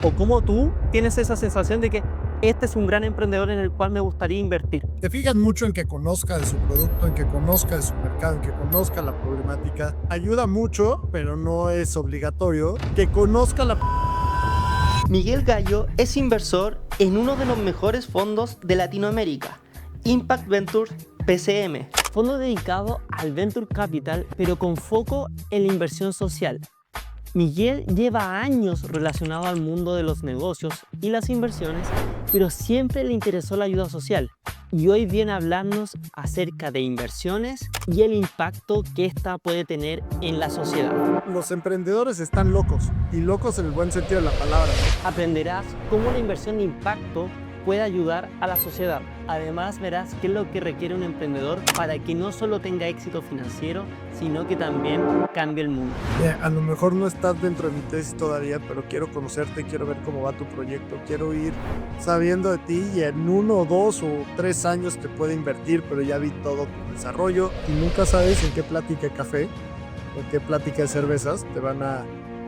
¿O cómo tú tienes esa sensación de que este es un gran emprendedor en el cual me gustaría invertir? Te fijas mucho en que conozca de su producto, en que conozca de su mercado, en que conozca la problemática. Ayuda mucho, pero no es obligatorio, que conozca la... Miguel Gallo es inversor en uno de los mejores fondos de Latinoamérica, Impact Ventures PCM. Fondo dedicado al Venture Capital, pero con foco en la inversión social. Miguel lleva años relacionado al mundo de los negocios y las inversiones, pero siempre le interesó la ayuda social. Y hoy viene a hablarnos acerca de inversiones y el impacto que ésta puede tener en la sociedad. Los emprendedores están locos, y locos en el buen sentido de la palabra. Aprenderás cómo la inversión de impacto puede ayudar a la sociedad. Además, verás qué es lo que requiere un emprendedor para que no solo tenga éxito financiero, sino que también cambie el mundo. A lo mejor no estás dentro de mi tesis todavía, pero quiero conocerte, quiero ver cómo va tu proyecto, quiero ir sabiendo de ti y en 1, 2 o 3 años te puedo invertir, pero ya vi todo tu desarrollo y nunca sabes en qué plática de café o qué plática de cervezas te van a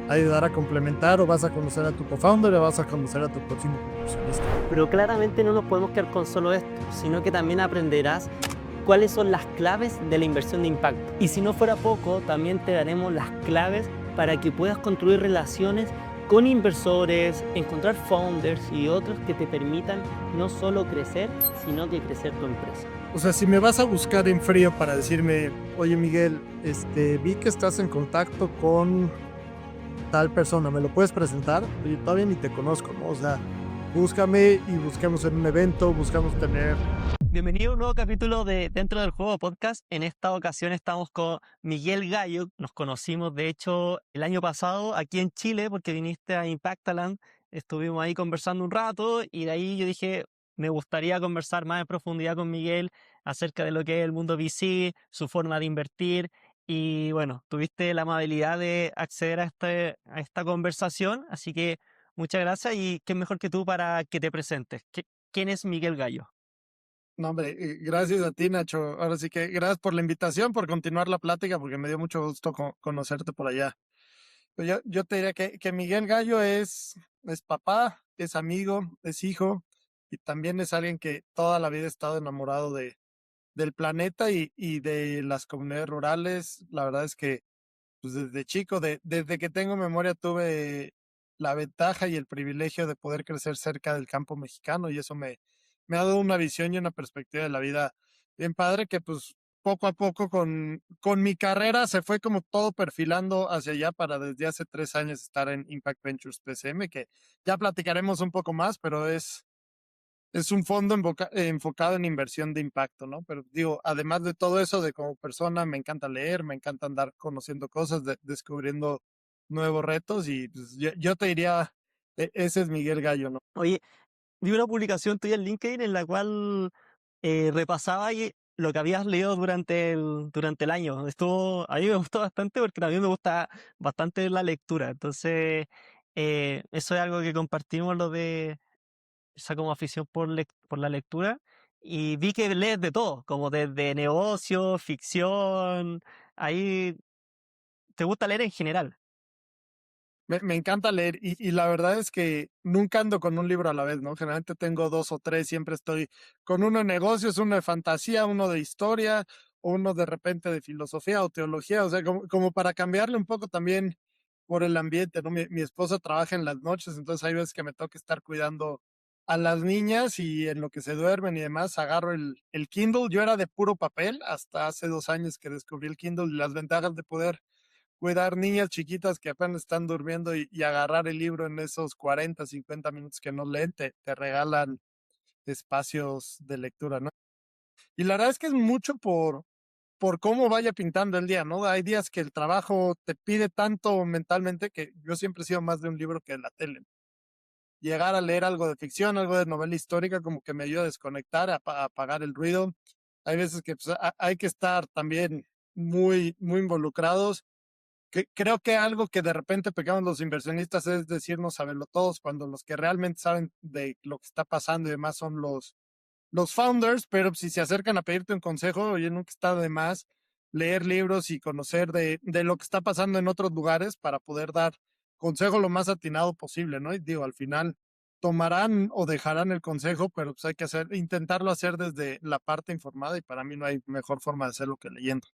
ayudar a complementar, o vas a conocer a tu co-founder o vas a conocer a tu próximo inversionista. Pero claramente no nos podemos quedar con solo esto, sino que también aprenderás cuáles son las claves de la inversión de impacto. Y si no fuera poco, también te daremos las claves para que puedas construir relaciones con inversores, encontrar founders y otros que te permitan no solo crecer, sino que crecer tu empresa. O sea, si me vas a buscar en frío para decirme, oye Miguel, vi que estás en contacto con tal persona, ¿me lo puedes presentar? Oye, todavía ni te conozco, ¿no? O sea, búscame y busquemos en un evento, buscamos tener... Bienvenido a un nuevo capítulo de Dentro del Juego Podcast. En esta ocasión estamos con Miguel Gallo. Nos conocimos, de hecho, el año pasado aquí en Chile porque viniste a Impactaland. Estuvimos ahí conversando un rato y de ahí yo dije, me gustaría conversar más en profundidad con Miguel acerca de lo que es el mundo VC, su forma de invertir. Y bueno, tuviste la amabilidad de acceder a esta conversación, así que muchas gracias y qué mejor que tú para que te presentes. ¿Quién es Miguel Gallo? No, hombre, gracias a ti, Nacho. Ahora sí que gracias por la invitación, por continuar la plática, porque me dio mucho gusto conocerte por allá. Pues yo te diría que Miguel Gallo es papá, es amigo, es hijo, y también es alguien que toda la vida ha estado enamorado del planeta y de las comunidades rurales. La verdad es que pues desde chico, desde que tengo memoria, tuve la ventaja y el privilegio de poder crecer cerca del campo mexicano, y eso me ha dado una visión y una perspectiva de la vida bien padre, que pues poco a poco con mi carrera se fue como todo perfilando hacia allá para desde hace 3 años estar en Impact Ventures PCM, que ya platicaremos un poco más, pero es un fondo enfocado en inversión de impacto, ¿no? Pero digo, además de todo eso, de como persona, me encanta leer, me encanta andar conociendo cosas, descubriendo nuevos retos, y pues, yo te diría, ese es Miguel Gallo, ¿no? Oye, vi una publicación tuya en LinkedIn en la cual repasaba ahí lo que habías leído durante el año. A mí me gustó bastante porque también me gusta bastante la lectura. Entonces, eso es algo que compartimos, lo de esa como afición por la lectura. Y vi que lees de todo, como desde negocios, ficción. Ahí te gusta leer en general. Me encanta leer, y la verdad es que nunca ando con un libro a la vez, ¿no? Generalmente tengo 2 o 3, siempre estoy con uno de negocios, uno de fantasía, uno de historia, uno de repente de filosofía o teología, o sea, como para cambiarle un poco también por el ambiente, ¿no? Mi esposa trabaja en las noches, entonces hay veces que me toca estar cuidando a las niñas, y en lo que se duermen y demás, agarro el Kindle. Yo era de puro papel hasta hace 2 años que descubrí el Kindle y las ventajas de poder cuidar niñas chiquitas que apenas están durmiendo, y agarrar el libro en esos 40, 50 minutos que no leen, te regalan espacios de lectura, ¿no? Y la verdad es que es mucho por cómo vaya pintando el día, ¿no? Hay días que el trabajo te pide tanto mentalmente que yo siempre he sido más de un libro que de la tele. Llegar a leer algo de ficción, algo de novela histórica, como que me ayuda a desconectar, a apagar el ruido. Hay veces que pues, hay que estar también muy, muy involucrados. Creo que algo que de repente pecamos los inversionistas es decirnos saberlo todos, cuando los que realmente saben de lo que está pasando y demás son los founders. Pero si se acercan a pedirte un consejo, oye, nunca está de más leer libros y conocer de lo que está pasando en otros lugares para poder dar consejo lo más atinado posible, ¿no? Y digo, al final tomarán o dejarán el consejo, pero pues hay que intentarlo hacer desde la parte informada y para mí no hay mejor forma de hacerlo que leyendo.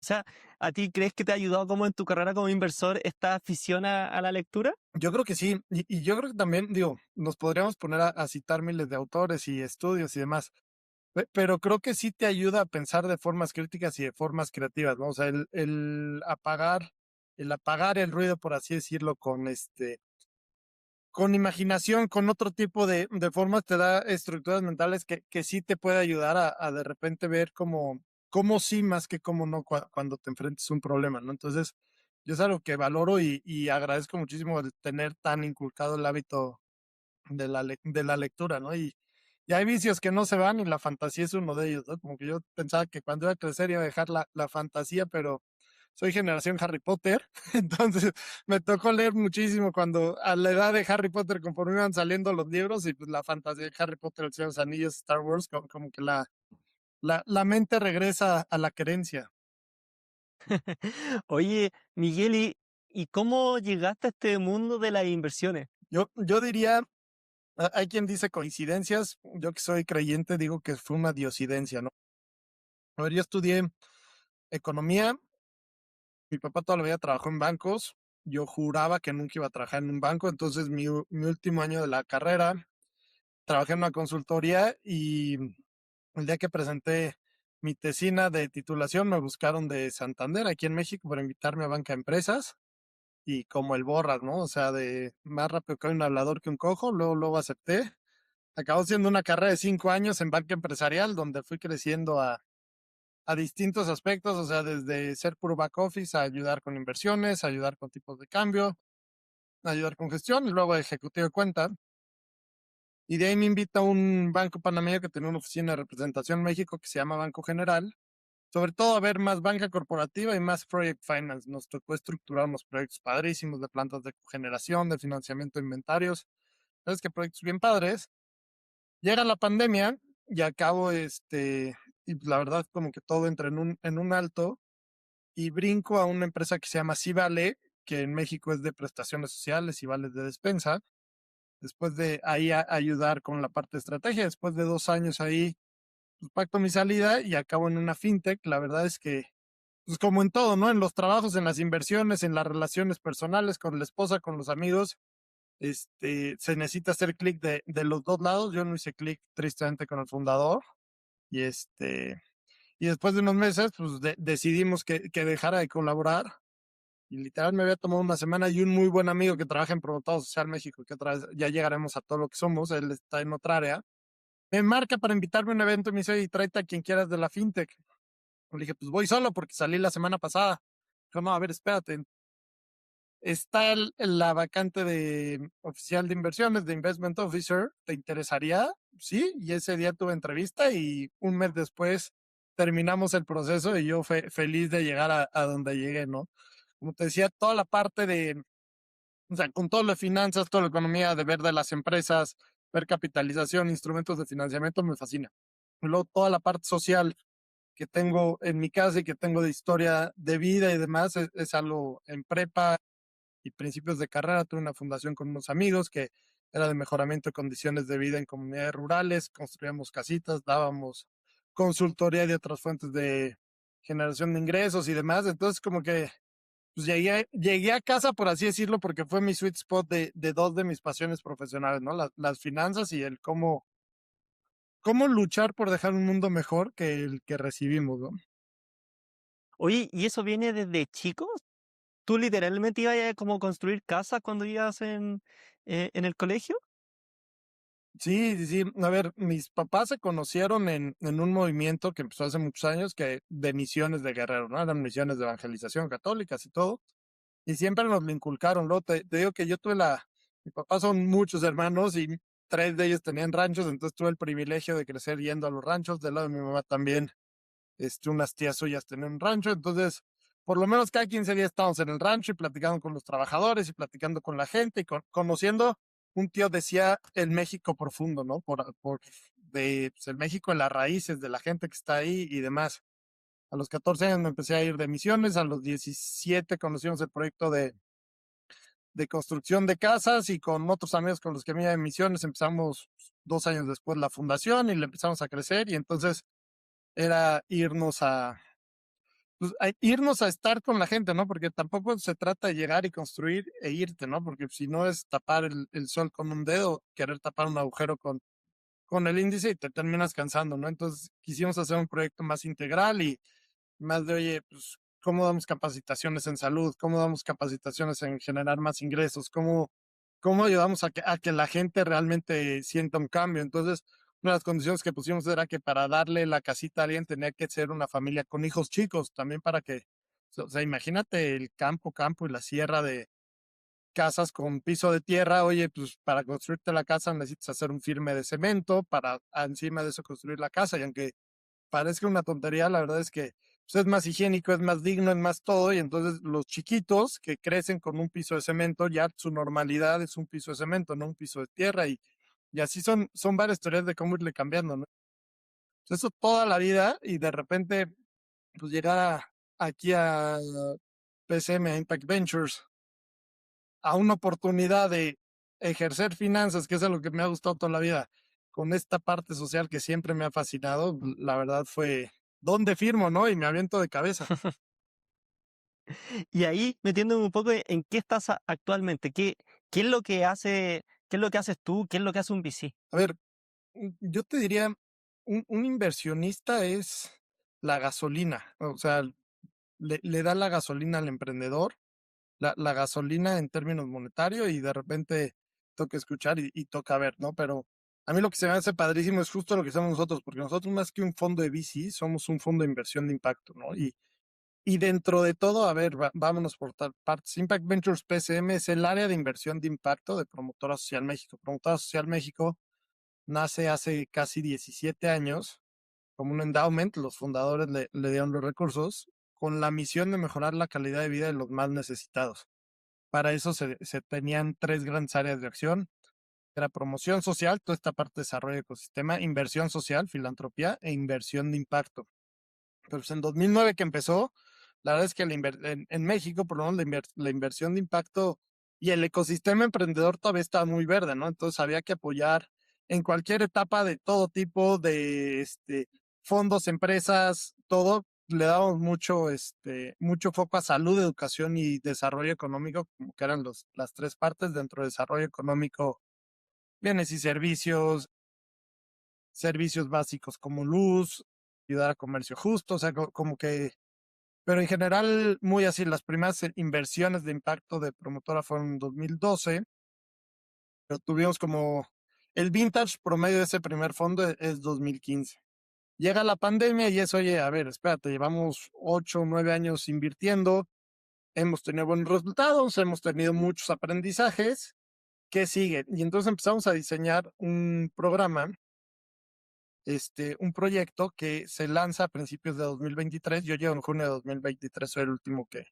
O sea, ¿a ti crees que te ha ayudado como en tu carrera como inversor esta afición a la lectura? Yo creo que sí, y yo creo que también, digo, nos podríamos poner a citar miles de autores y estudios y demás, pero creo que sí te ayuda a pensar de formas críticas y de formas creativas, ¿no? O sea, el apagar el ruido, por así decirlo, con imaginación, con otro tipo de formas, te da estructuras mentales que sí te puede ayudar a de repente ver cómo sí más que cómo no cuando te enfrentes a un problema, ¿no? Entonces, yo es algo que valoro y agradezco muchísimo el tener tan inculcado el hábito de la lectura, ¿no? Y hay vicios que no se van y la fantasía es uno de ellos, ¿no? Como que yo pensaba que cuando iba a crecer iba a dejar la fantasía, pero soy generación Harry Potter, entonces me tocó leer muchísimo cuando a la edad de Harry Potter, conforme iban saliendo los libros y pues la fantasía de Harry Potter, El Señor de los Anillos, Star Wars, como que la mente regresa a la querencia. Oye, Miguel, ¿y cómo llegaste a este mundo de las inversiones? Yo diría, hay quien dice coincidencias, yo que soy creyente digo que fue una diosidencia, ¿no? A ver, yo estudié economía, mi papá toda la vida trabajó en bancos, yo juraba que nunca iba a trabajar en un banco, entonces mi último año de la carrera trabajé en una consultoría y el día que presenté mi tesina de titulación me buscaron de Santander, aquí en México, para invitarme a banca de empresas y como el borras, ¿no? O sea, de más rápido que un hablador que un cojo, luego acepté. Acabó siendo una carrera de 5 años en banca empresarial, donde fui creciendo a distintos aspectos, o sea, desde ser puro back office, a ayudar con inversiones, a ayudar con tipos de cambio, a ayudar con gestión, y luego ejecutivo de cuenta. Y de ahí me invita a un banco panameño que tiene una oficina de representación en México que se llama Banco General, sobre todo a ver más banca corporativa y más project finance. Nos tocó estructurar unos proyectos padrísimos de plantas de cogeneración, de financiamiento de inventarios. ¿Sabes qué proyectos bien padres? Llega la pandemia y acabo, y la verdad como que todo entra en un alto y brinco a una empresa que se llama Civale, que en México es de prestaciones sociales y vales de despensa. Después de ahí ayudar con la parte de estrategia, después de 2 años ahí, pues pacto mi salida y acabo en una fintech. La verdad es que, pues como en todo, ¿no? En los trabajos, en las inversiones, en las relaciones personales, con la esposa, con los amigos, se necesita hacer clic de los dos lados. Yo no hice clic tristemente con el fundador y y después de unos meses, pues decidimos que dejara de colaborar y literal me había tomado una semana y un muy buen amigo que trabaja en Promotor Social México, que otra vez ya llegaremos a todo lo que somos, él está en otra área, me marca para invitarme a un evento y me dice, oye, tráete a quien quieras de la fintech. Le dije, pues voy solo porque salí la semana pasada. Dijo, no, a ver, espérate, está la vacante de oficial de inversiones, de Investment Officer, ¿te interesaría? Sí, y ese día tuve entrevista y un mes después terminamos el proceso y yo feliz de llegar a donde llegué, ¿no? Como te decía, toda la parte o sea, con todo lo de finanzas, toda la economía, de ver de las empresas, ver capitalización, instrumentos de financiamiento, me fascina. Y luego toda la parte social que tengo en mi casa y que tengo de historia de vida y demás, es algo en prepa y principios de carrera. Tuve una fundación con unos amigos que era de mejoramiento de condiciones de vida en comunidades rurales, construíamos casitas, dábamos consultoría de otras fuentes de generación de ingresos y demás. Entonces, como que pues llegué a casa, por así decirlo, porque fue mi sweet spot de dos de mis pasiones profesionales, ¿no? Las finanzas y el cómo luchar por dejar un mundo mejor que el que recibimos, ¿no? Oye, ¿y eso viene desde chicos? ¿Tú literalmente ibas a como construir casas cuando ibas en el colegio? Sí, sí, sí. A ver, mis papás se conocieron en un movimiento que empezó hace muchos años, que de misiones de guerrero, ¿no? Eran misiones de evangelización católicas y todo. Y siempre nos lo inculcaron. Luego te digo que yo mi papá son muchos hermanos y tres de ellos tenían ranchos, entonces tuve el privilegio de crecer yendo a los ranchos. Del lado de mi mamá también, unas tías suyas tenían un rancho, entonces por lo menos cada 15 días estábamos en el rancho y platicando con los trabajadores y platicando con la gente y conociendo. Un tío decía el México profundo, ¿no? Pues, el México en las raíces de la gente que está ahí y demás. A los 14 años me empecé a ir de misiones, a los 17 conocimos el proyecto de construcción de casas y con otros amigos con los que me iba de misiones empezamos 2 años después la fundación y le empezamos a crecer y entonces era irnos a estar con la gente, ¿no? Porque tampoco se trata de llegar y construir e irte, ¿no? Porque si no es tapar el sol con un dedo, querer tapar un agujero con el índice y te terminas cansando, ¿no? Entonces quisimos hacer un proyecto más integral y más de, oye, pues, ¿cómo damos capacitaciones en salud? ¿Cómo damos capacitaciones en generar más ingresos? ¿Cómo ayudamos a que la gente realmente sienta un cambio? Entonces, una de las condiciones que pusimos era que para darle la casita a alguien tenía que ser una familia con hijos chicos, también para que, o sea, imagínate el campo y la sierra de casas con piso de tierra, oye, pues para construirte la casa necesitas hacer un firme de cemento para encima de eso construir la casa y aunque parezca una tontería, la verdad es que pues, es más higiénico, es más digno, es más todo, y entonces los chiquitos que crecen con un piso de cemento, ya su normalidad es un piso de cemento, no un piso de tierra, y así son varias teorías de cómo irle cambiando, ¿no? Pues, eso toda la vida, y de repente, pues llegar aquí a PCM, a Impact Ventures, a una oportunidad de ejercer finanzas, que es algo que me ha gustado toda la vida, con esta parte social que siempre me ha fascinado, la verdad fue, ¿dónde firmo, no? Y me aviento de cabeza. Y ahí metiéndome un poco en qué estás actualmente, qué es lo que qué es lo que haces tú, qué es lo que hace un VC. A ver, yo te diría, un inversionista es la gasolina, o sea, le da la gasolina al emprendedor, la gasolina en términos monetarios y de repente toca escuchar y toca ver, ¿no? Pero a mí lo que se me hace padrísimo es justo lo que somos nosotros, porque nosotros más que un fondo de VC, somos un fondo de inversión de impacto, ¿no? Y dentro de todo, a ver, vámonos por partes. Impact Ventures PCM es el área de inversión de impacto de Promotora Social México. Promotora Social México nace hace casi 17 años como un endowment, los fundadores le dieron los recursos con la misión de mejorar la calidad de vida de los más necesitados. Para eso se tenían 3 grandes áreas de acción. Era promoción social, toda esta parte de desarrollo de ecosistema, inversión social, filantropía e inversión de impacto. Pero pues en 2009 que empezó, la verdad es que en México, por lo menos la inversión de impacto y el ecosistema emprendedor todavía estaba muy verde, ¿no? Entonces había que apoyar en cualquier etapa de todo tipo de fondos, empresas, todo. Le damos mucho foco a salud, educación y desarrollo económico, como que eran las 3 partes dentro de desarrollo económico, bienes y servicios básicos como luz, ayudar a comercio justo, o sea, como que, pero en general, muy así, las primeras inversiones de impacto de promotora fueron en 2012, pero tuvimos como, el vintage promedio de ese primer fondo es 2015. Llega la pandemia y es, oye, a ver, espérate, llevamos 8 o 9 años invirtiendo, hemos tenido buenos resultados, hemos tenido muchos aprendizajes, ¿qué sigue? Y entonces empezamos a diseñar un programa, un proyecto que se lanza a principios de 2023. Yo llego en junio de 2023, soy el último que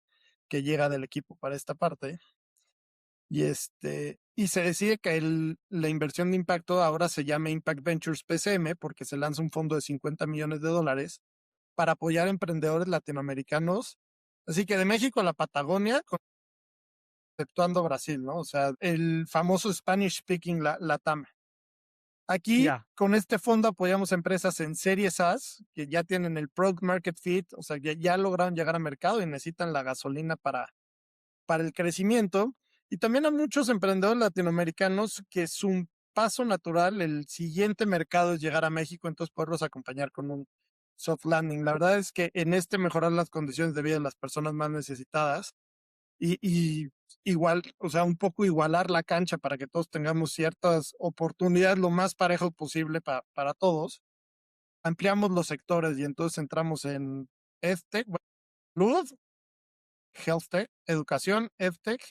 llega del equipo para esta parte. Y se decide que la inversión de impacto ahora se llame Impact Ventures PCM porque se lanza un fondo de $50 millones para apoyar emprendedores latinoamericanos. Así que de México a la Patagonia, exceptuando Brasil, ¿no? O sea, el famoso Spanish speaking LATAM. Aquí, Ya. con este fondo, apoyamos empresas en Series A que ya tienen el Product Market Fit, o sea, ya lograron llegar al mercado y necesitan la gasolina para el crecimiento. Y también a muchos emprendedores latinoamericanos que su paso natural, el siguiente mercado es llegar a México, entonces poderlos acompañar con un soft landing. La verdad es que en mejorar las condiciones de vida de las personas más necesitadas y igual, o sea, un poco igualar la cancha para que todos tengamos ciertas oportunidades lo más parejo posible para todos. Ampliamos los sectores y entonces entramos en EdTech, salud, HealthTech, educación, EdTech,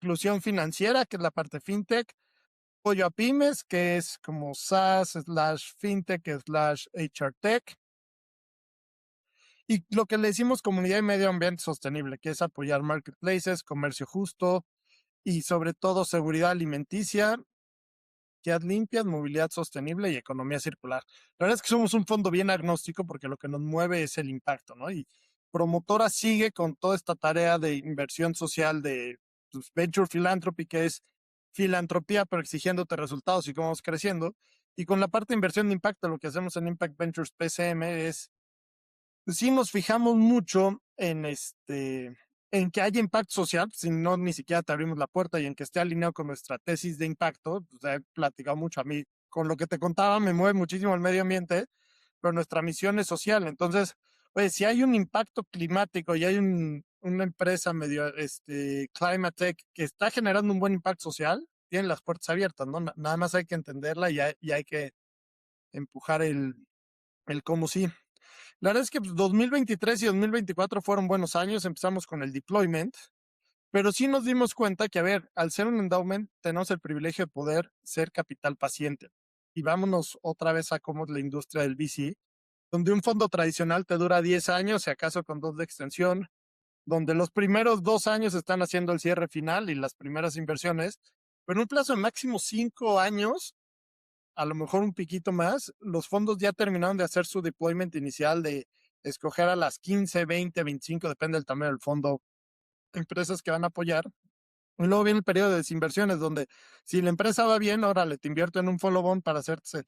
inclusión financiera, que es la parte FinTech, apoyo a pymes, que es como SaaS/FinTech/HRTech, y lo que le decimos comunidad y medio ambiente sostenible, que es apoyar marketplaces, comercio justo y sobre todo seguridad alimenticia, limpias, movilidad sostenible y economía circular. La verdad es que somos un fondo bien agnóstico porque lo que nos mueve es el impacto, ¿no? Y promotora sigue con toda esta tarea de inversión social de pues, Venture Philanthropy, que es filantropía, pero exigiéndote resultados y cómo vamos creciendo. Y con la parte de inversión de impacto, lo que hacemos en Impact Ventures PCM es, pues, sí nos fijamos mucho en que haya impacto social, si no ni siquiera te abrimos la puerta y en que esté alineado con nuestra tesis de impacto. Pues, he platicado mucho a mí, con lo que te contaba, me mueve muchísimo el medio ambiente, pero nuestra misión es social. Entonces, oye, si hay un impacto climático y hay una empresa medio Climate Tech que está generando un buen impacto social, tienen las puertas abiertas, ¿no? Nada más hay que entenderla y hay que empujar el cómo sí. La verdad es que pues, 2023 y 2024 fueron buenos años. Empezamos con el deployment, pero sí nos dimos cuenta que, a ver, al ser un endowment, tenemos el privilegio de poder ser capital paciente. Y vámonos otra vez a cómo es la industria del VC, donde un fondo tradicional te dura 10 años, si acaso con 2 de extensión, donde los primeros 2 años están haciendo el cierre final y las primeras inversiones, pero en un plazo de máximo 5 años, a lo mejor un piquito más, los fondos ya terminaron de hacer su deployment inicial de escoger a las 15, 20, 25, depende del tamaño del fondo, empresas que van a apoyar. Y luego viene el periodo de desinversiones, donde si la empresa va bien, órale, te invierto en un follow-on para hacerse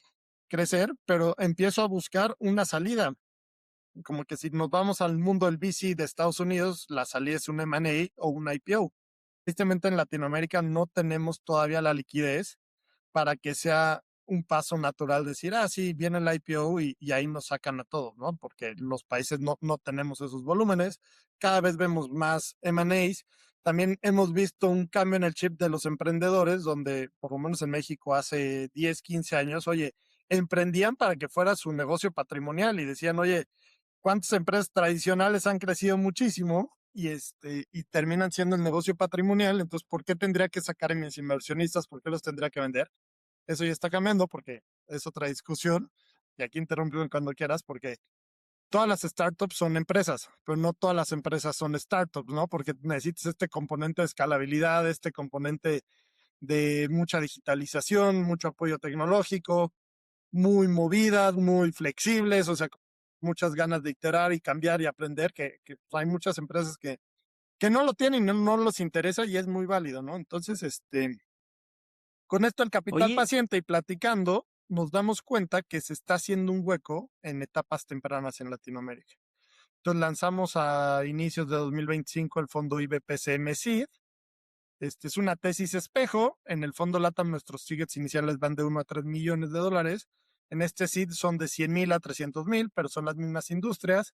crecer, pero empiezo a buscar una salida. Como que si nos vamos al mundo del VC de Estados Unidos, la salida es un M&A o un IPO. Tristemente en Latinoamérica no tenemos todavía la liquidez para que sea un paso natural decir, ah, sí, viene el IPO y ahí nos sacan a todos, ¿no? Porque los países no tenemos esos volúmenes. Cada vez vemos más M&As. También hemos visto un cambio en el chip de los emprendedores, donde por lo menos en México hace 10, 15 años, oye, emprendían para que fuera su negocio patrimonial y decían, oye, ¿cuántas empresas tradicionales han crecido muchísimo y terminan siendo el negocio patrimonial? Entonces, ¿por qué tendría que sacar a mis inversionistas? ¿Por qué los tendría que vender? Eso ya está cambiando porque es otra discusión. Y aquí interrumpo cuando quieras, porque todas las startups son empresas, pero no todas las empresas son startups, ¿no? Porque necesitas este componente de escalabilidad, este componente de mucha digitalización, mucho apoyo tecnológico, muy movidas, muy flexibles, o sea, muchas ganas de iterar y cambiar y aprender, que hay muchas empresas que no lo tienen, no los interesa y es muy válido, ¿no? Entonces, con esto el capital Oye, paciente y platicando, nos damos cuenta que se está haciendo un hueco en etapas tempranas en Latinoamérica. Entonces lanzamos a inicios de 2025 el fondo IBPCM Seed. Es una tesis espejo. En el fondo LATAM nuestros tickets iniciales van de 1 a 3 millones de dólares. En este Seed son de 100,000 a 300,000, pero son las mismas industrias.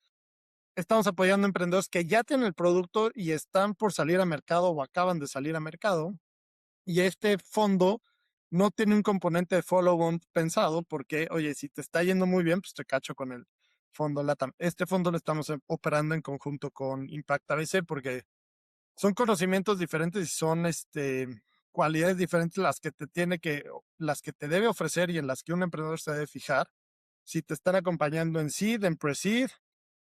Estamos apoyando emprendedores que ya tienen el producto y están por salir a mercado o acaban de salir a mercado. Y este fondo no tiene un componente de follow-on pensado porque, oye, si te está yendo muy bien, pues te cacho con el fondo LATAM. Este fondo lo estamos operando en conjunto con Impact ABC porque son conocimientos diferentes y son cualidades diferentes las que te debe ofrecer y en las que un emprendedor se debe fijar. Si te están acompañando en seed, en pre-seed,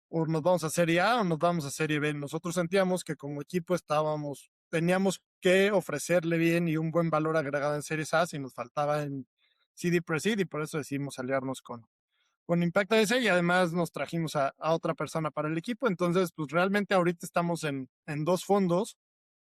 o nos vamos a serie A o nos vamos a serie B. Nosotros sentíamos que como equipo teníamos que ofrecerle bien y un buen valor agregado en series A si nos faltaba en CD Pre-Seed y por eso decidimos aliarnos con Impact AS y además nos trajimos a otra persona para el equipo. Entonces, pues realmente ahorita estamos en 2 fondos,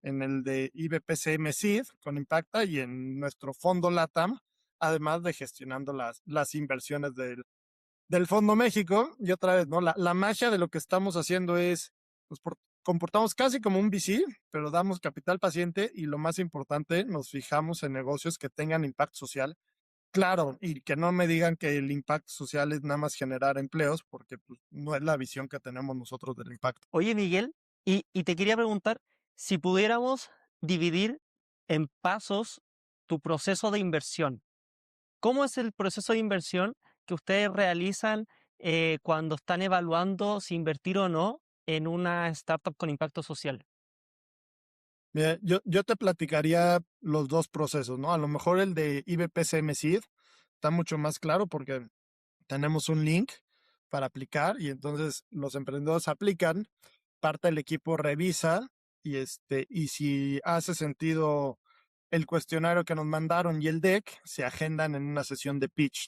en el de IBPCM Seed con Impacta y en nuestro fondo LATAM, además de gestionando las inversiones del Fondo México. Y otra vez, ¿no? La magia de lo que estamos haciendo es, nos comportamos casi como un VC, pero damos capital paciente y lo más importante, nos fijamos en negocios que tengan impacto social. Claro, y que no me digan que el impacto social es nada más generar empleos, porque pues, no es la visión que tenemos nosotros del impacto. oye, Miguel, y te quería preguntar si pudiéramos dividir en pasos tu proceso de inversión. ¿Cómo es el proceso de inversión que ustedes realizan cuando están evaluando si invertir o no en una startup con impacto social? Mira, yo te platicaría los 2 procesos, ¿no? A lo mejor el de IBPCM Seed está mucho más claro porque tenemos un link para aplicar y entonces los emprendedores aplican, parte del equipo revisa y si hace sentido el cuestionario que nos mandaron y el deck, se agendan en una sesión de pitch.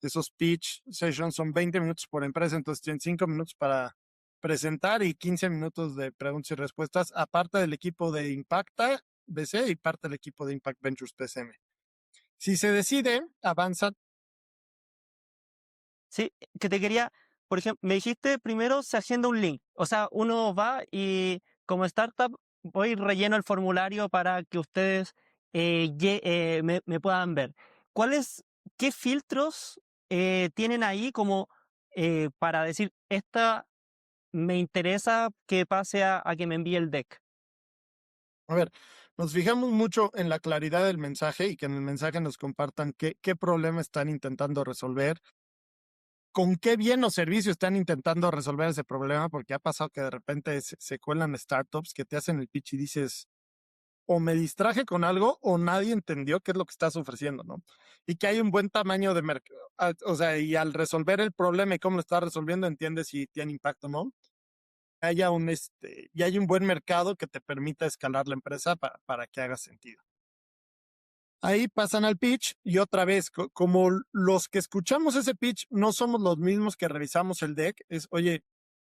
Esos pitch sessions son 20 minutos por empresa, entonces tienen 5 minutos para presentar y 15 minutos de preguntas y respuestas, aparte del equipo de Impacta BC y parte del equipo de Impact Ventures PCM. Si se decide, avanza. Sí, que te quería, por ejemplo, me dijiste primero se agenda un link, o sea, uno va y como startup voy relleno el formulario para que ustedes me puedan ver. ¿Cuáles, qué filtros tienen ahí como para decir, esta me interesa que pase a que me envíe el deck? A ver, nos fijamos mucho en la claridad del mensaje y que en el mensaje nos compartan qué problema están intentando resolver, con qué bien o servicio están intentando resolver ese problema, porque ha pasado que de repente se cuelan startups que te hacen el pitch y dices, o me distraje con algo o nadie entendió qué es lo que estás ofreciendo, ¿no? Y que hay un buen tamaño de mercado, o sea, y al resolver el problema y cómo lo estás resolviendo, entiendes si tiene impacto o no. Y hay un buen mercado que te permita escalar la empresa para que haga sentido. Ahí pasan al pitch y otra vez, como los que escuchamos ese pitch no somos los mismos que revisamos el deck, es, oye,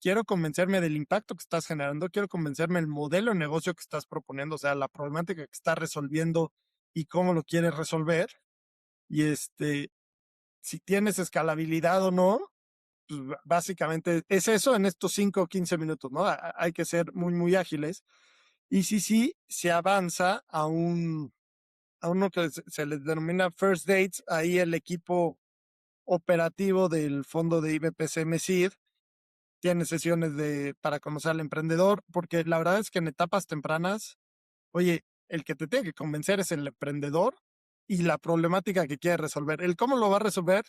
quiero convencerme del impacto que estás generando, quiero convencerme del modelo de negocio que estás proponiendo, o sea, la problemática que estás resolviendo y cómo lo quieres resolver. Y si tienes escalabilidad o no, pues básicamente es eso en estos 5 o 15 minutos, ¿no? Hay que ser muy, muy ágiles. Y sí, se avanza a uno que se les denomina First Dates, ahí el equipo operativo del fondo de IBPCM Seed tiene sesiones para conocer al emprendedor, porque la verdad es que en etapas tempranas, oye, el que te tiene que convencer es el emprendedor y la problemática que quiere resolver. El cómo lo va a resolver,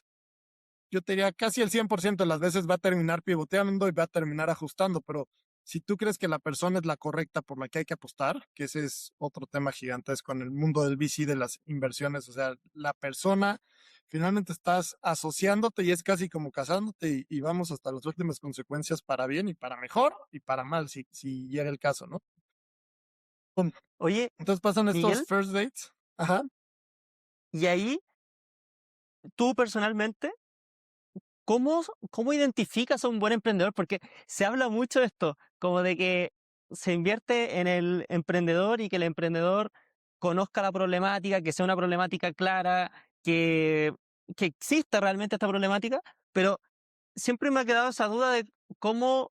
yo te diría casi el 100% de las veces va a terminar pivoteando y va a terminar ajustando, pero si tú crees que la persona es la correcta por la que hay que apostar, que ese es otro tema gigantesco en el mundo del VC de las inversiones, o sea, la persona, finalmente estás asociándote y es casi como casándote y vamos hasta las últimas consecuencias para bien y para mejor y para mal, si llega el caso, ¿no? Oye, Entonces pasan estos Miguel, first dates. Ajá. y ahí tú personalmente, ¿cómo identificas a un buen emprendedor? Porque se habla mucho de esto, como de que se invierte en el emprendedor y que el emprendedor conozca la problemática, que sea una problemática clara, que exista realmente esta problemática, pero siempre me ha quedado esa duda de cómo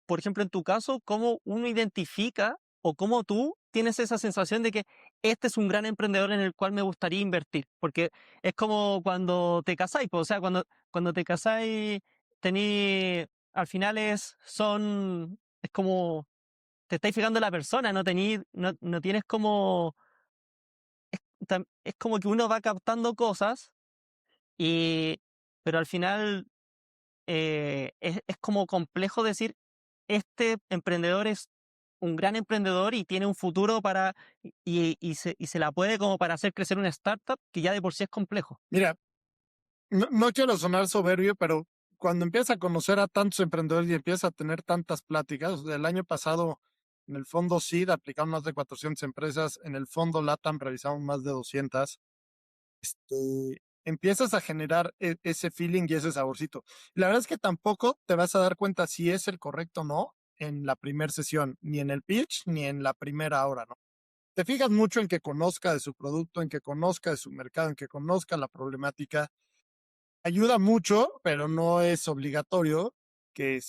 por ejemplo, en tu caso, ¿cómo uno identifica o cómo tú tienes esa sensación de que este es un gran emprendedor en el cual me gustaría invertir? Porque es como cuando te casáis, pues, o sea, cuando te casáis, al final es como, te estáis fijando en la persona, no tienes como, es como que uno va captando cosas, y, pero al final es como complejo decir, este emprendedor es un gran emprendedor y tiene un futuro y se la puede como para hacer crecer una startup que ya de por sí es complejo. Mira, no quiero sonar soberbio, pero cuando empiezas a conocer a tantos emprendedores y empiezas a tener tantas pláticas, el año pasado en el fondo SEED aplicaron más de 400 empresas, en el fondo LATAM realizamos más de 200, empiezas a generar ese feeling y ese saborcito. Y la verdad es que tampoco te vas a dar cuenta si es el correcto o no en la primera sesión, ni en el pitch, ni en la primera hora, ¿no? Te fijas mucho en que conozca de su producto, en que conozca de su mercado, en que conozca la problemática. Ayuda mucho, pero no es obligatorio que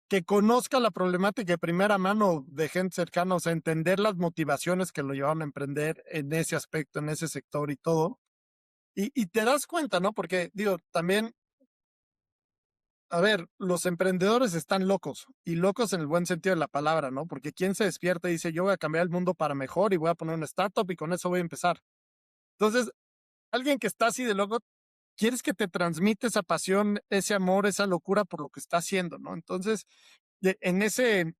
que conozca la problemática de primera mano de gente cercana, o sea, entender las motivaciones que lo llevaron a emprender en ese aspecto, en ese sector y todo. Y te das cuenta, ¿no? Porque, digo, también, a ver, los emprendedores están locos y locos en el buen sentido de la palabra, ¿no? Porque quien se despierta y dice, yo voy a cambiar el mundo para mejor y voy a poner una startup y con eso voy a empezar. Entonces, alguien que está así de loco, quieres que te transmite esa pasión, ese amor, esa locura por lo que está haciendo, ¿no? Entonces,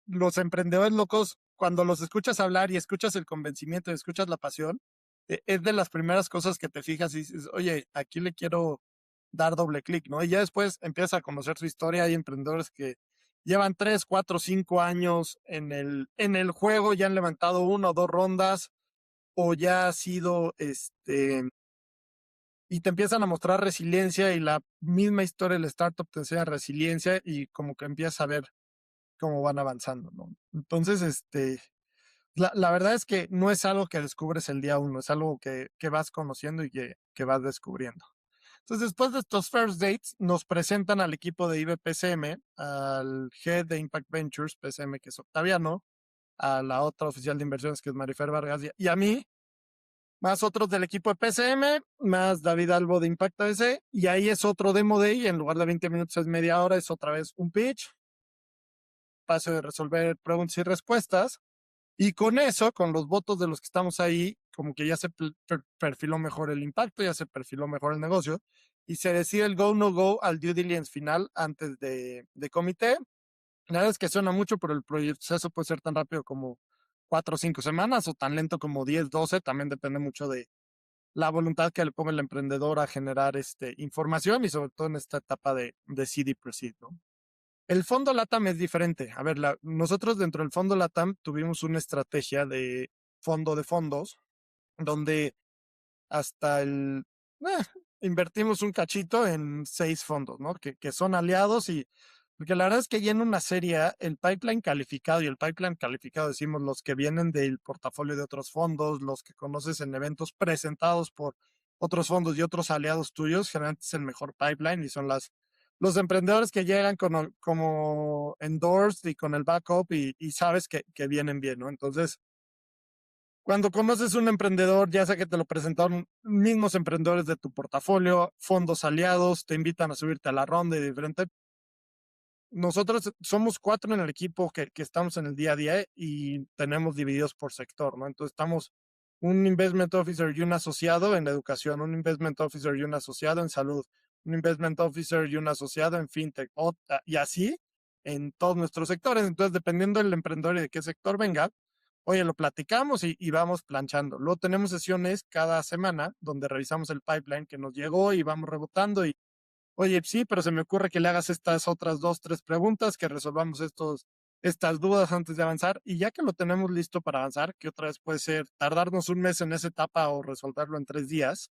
los emprendedores locos, cuando los escuchas hablar y escuchas el convencimiento y escuchas la pasión, es de las primeras cosas que te fijas y dices, oye, aquí le quiero dar doble clic, ¿no? Y ya después empiezas a conocer su historia. Hay emprendedores que llevan 3, 4, 5 años en el juego, ya han levantado 1 o 2 rondas o ya ha sido, y te empiezan a mostrar resiliencia y la misma historia del startup te enseña resiliencia y como que empiezas a ver cómo van avanzando, ¿no? Entonces, la verdad es que no es algo que descubres el día uno, es algo que vas conociendo y que vas descubriendo. Entonces, después de estos first dates, nos presentan al equipo de IBPCM, al head de Impact Ventures, PCM, que es Octaviano, a la otra oficial de inversiones, que es Marifer Vargas, y a mí, más otros del equipo de PCM, más David Albo de Impact ABC, y ahí es otro demo day, y en lugar de 20 minutos es media hora, es otra vez un pitch, paso de resolver preguntas y respuestas, y con eso, con los votos de los que estamos ahí, como que ya se perfiló mejor el impacto, ya se perfiló mejor el negocio, y se decide el go, no go al due diligence final antes de comité. La verdad es que suena mucho, pero el proceso puede ser tan rápido como 4 o 5 semanas o tan lento como 10, 12. También depende mucho de la voluntad que le ponga el emprendedor a generar información y sobre todo en esta etapa de seed y pre-seed, ¿no? El fondo LATAM es diferente. A ver, nosotros dentro del fondo LATAM tuvimos una estrategia de fondo de fondos donde hasta invertimos un cachito en 6 fondos, ¿no? Que son aliados y porque la verdad es que ya en una serie el pipeline calificado, y el pipeline calificado decimos los que vienen del portafolio de otros fondos, los que conoces en eventos presentados por otros fondos y otros aliados tuyos, generalmente es el mejor pipeline y son los emprendedores que llegan como endorsed y con el backup y sabes que vienen bien, ¿no? Entonces, cuando conoces un emprendedor, ya sea que te lo presentaron mismos emprendedores de tu portafolio, fondos aliados, te invitan a subirte a la ronda y diferente. Nosotros somos 4 en el equipo que estamos en el día a día y tenemos divididos por sector, ¿no? Entonces estamos un investment officer y un asociado en educación, un investment officer y un asociado en salud, un investment officer y un asociado en fintech, y así en todos nuestros sectores. Entonces, dependiendo del emprendedor y de qué sector venga, oye, lo platicamos y vamos planchando. Luego tenemos sesiones cada semana donde revisamos el pipeline que nos llegó y vamos rebotando y, oye, sí, pero se me ocurre que le hagas estas otras 2, 3 preguntas, que resolvamos estas dudas antes de avanzar. Y ya que lo tenemos listo para avanzar, que otra vez puede ser tardarnos un mes en esa etapa o resolverlo en 3 días,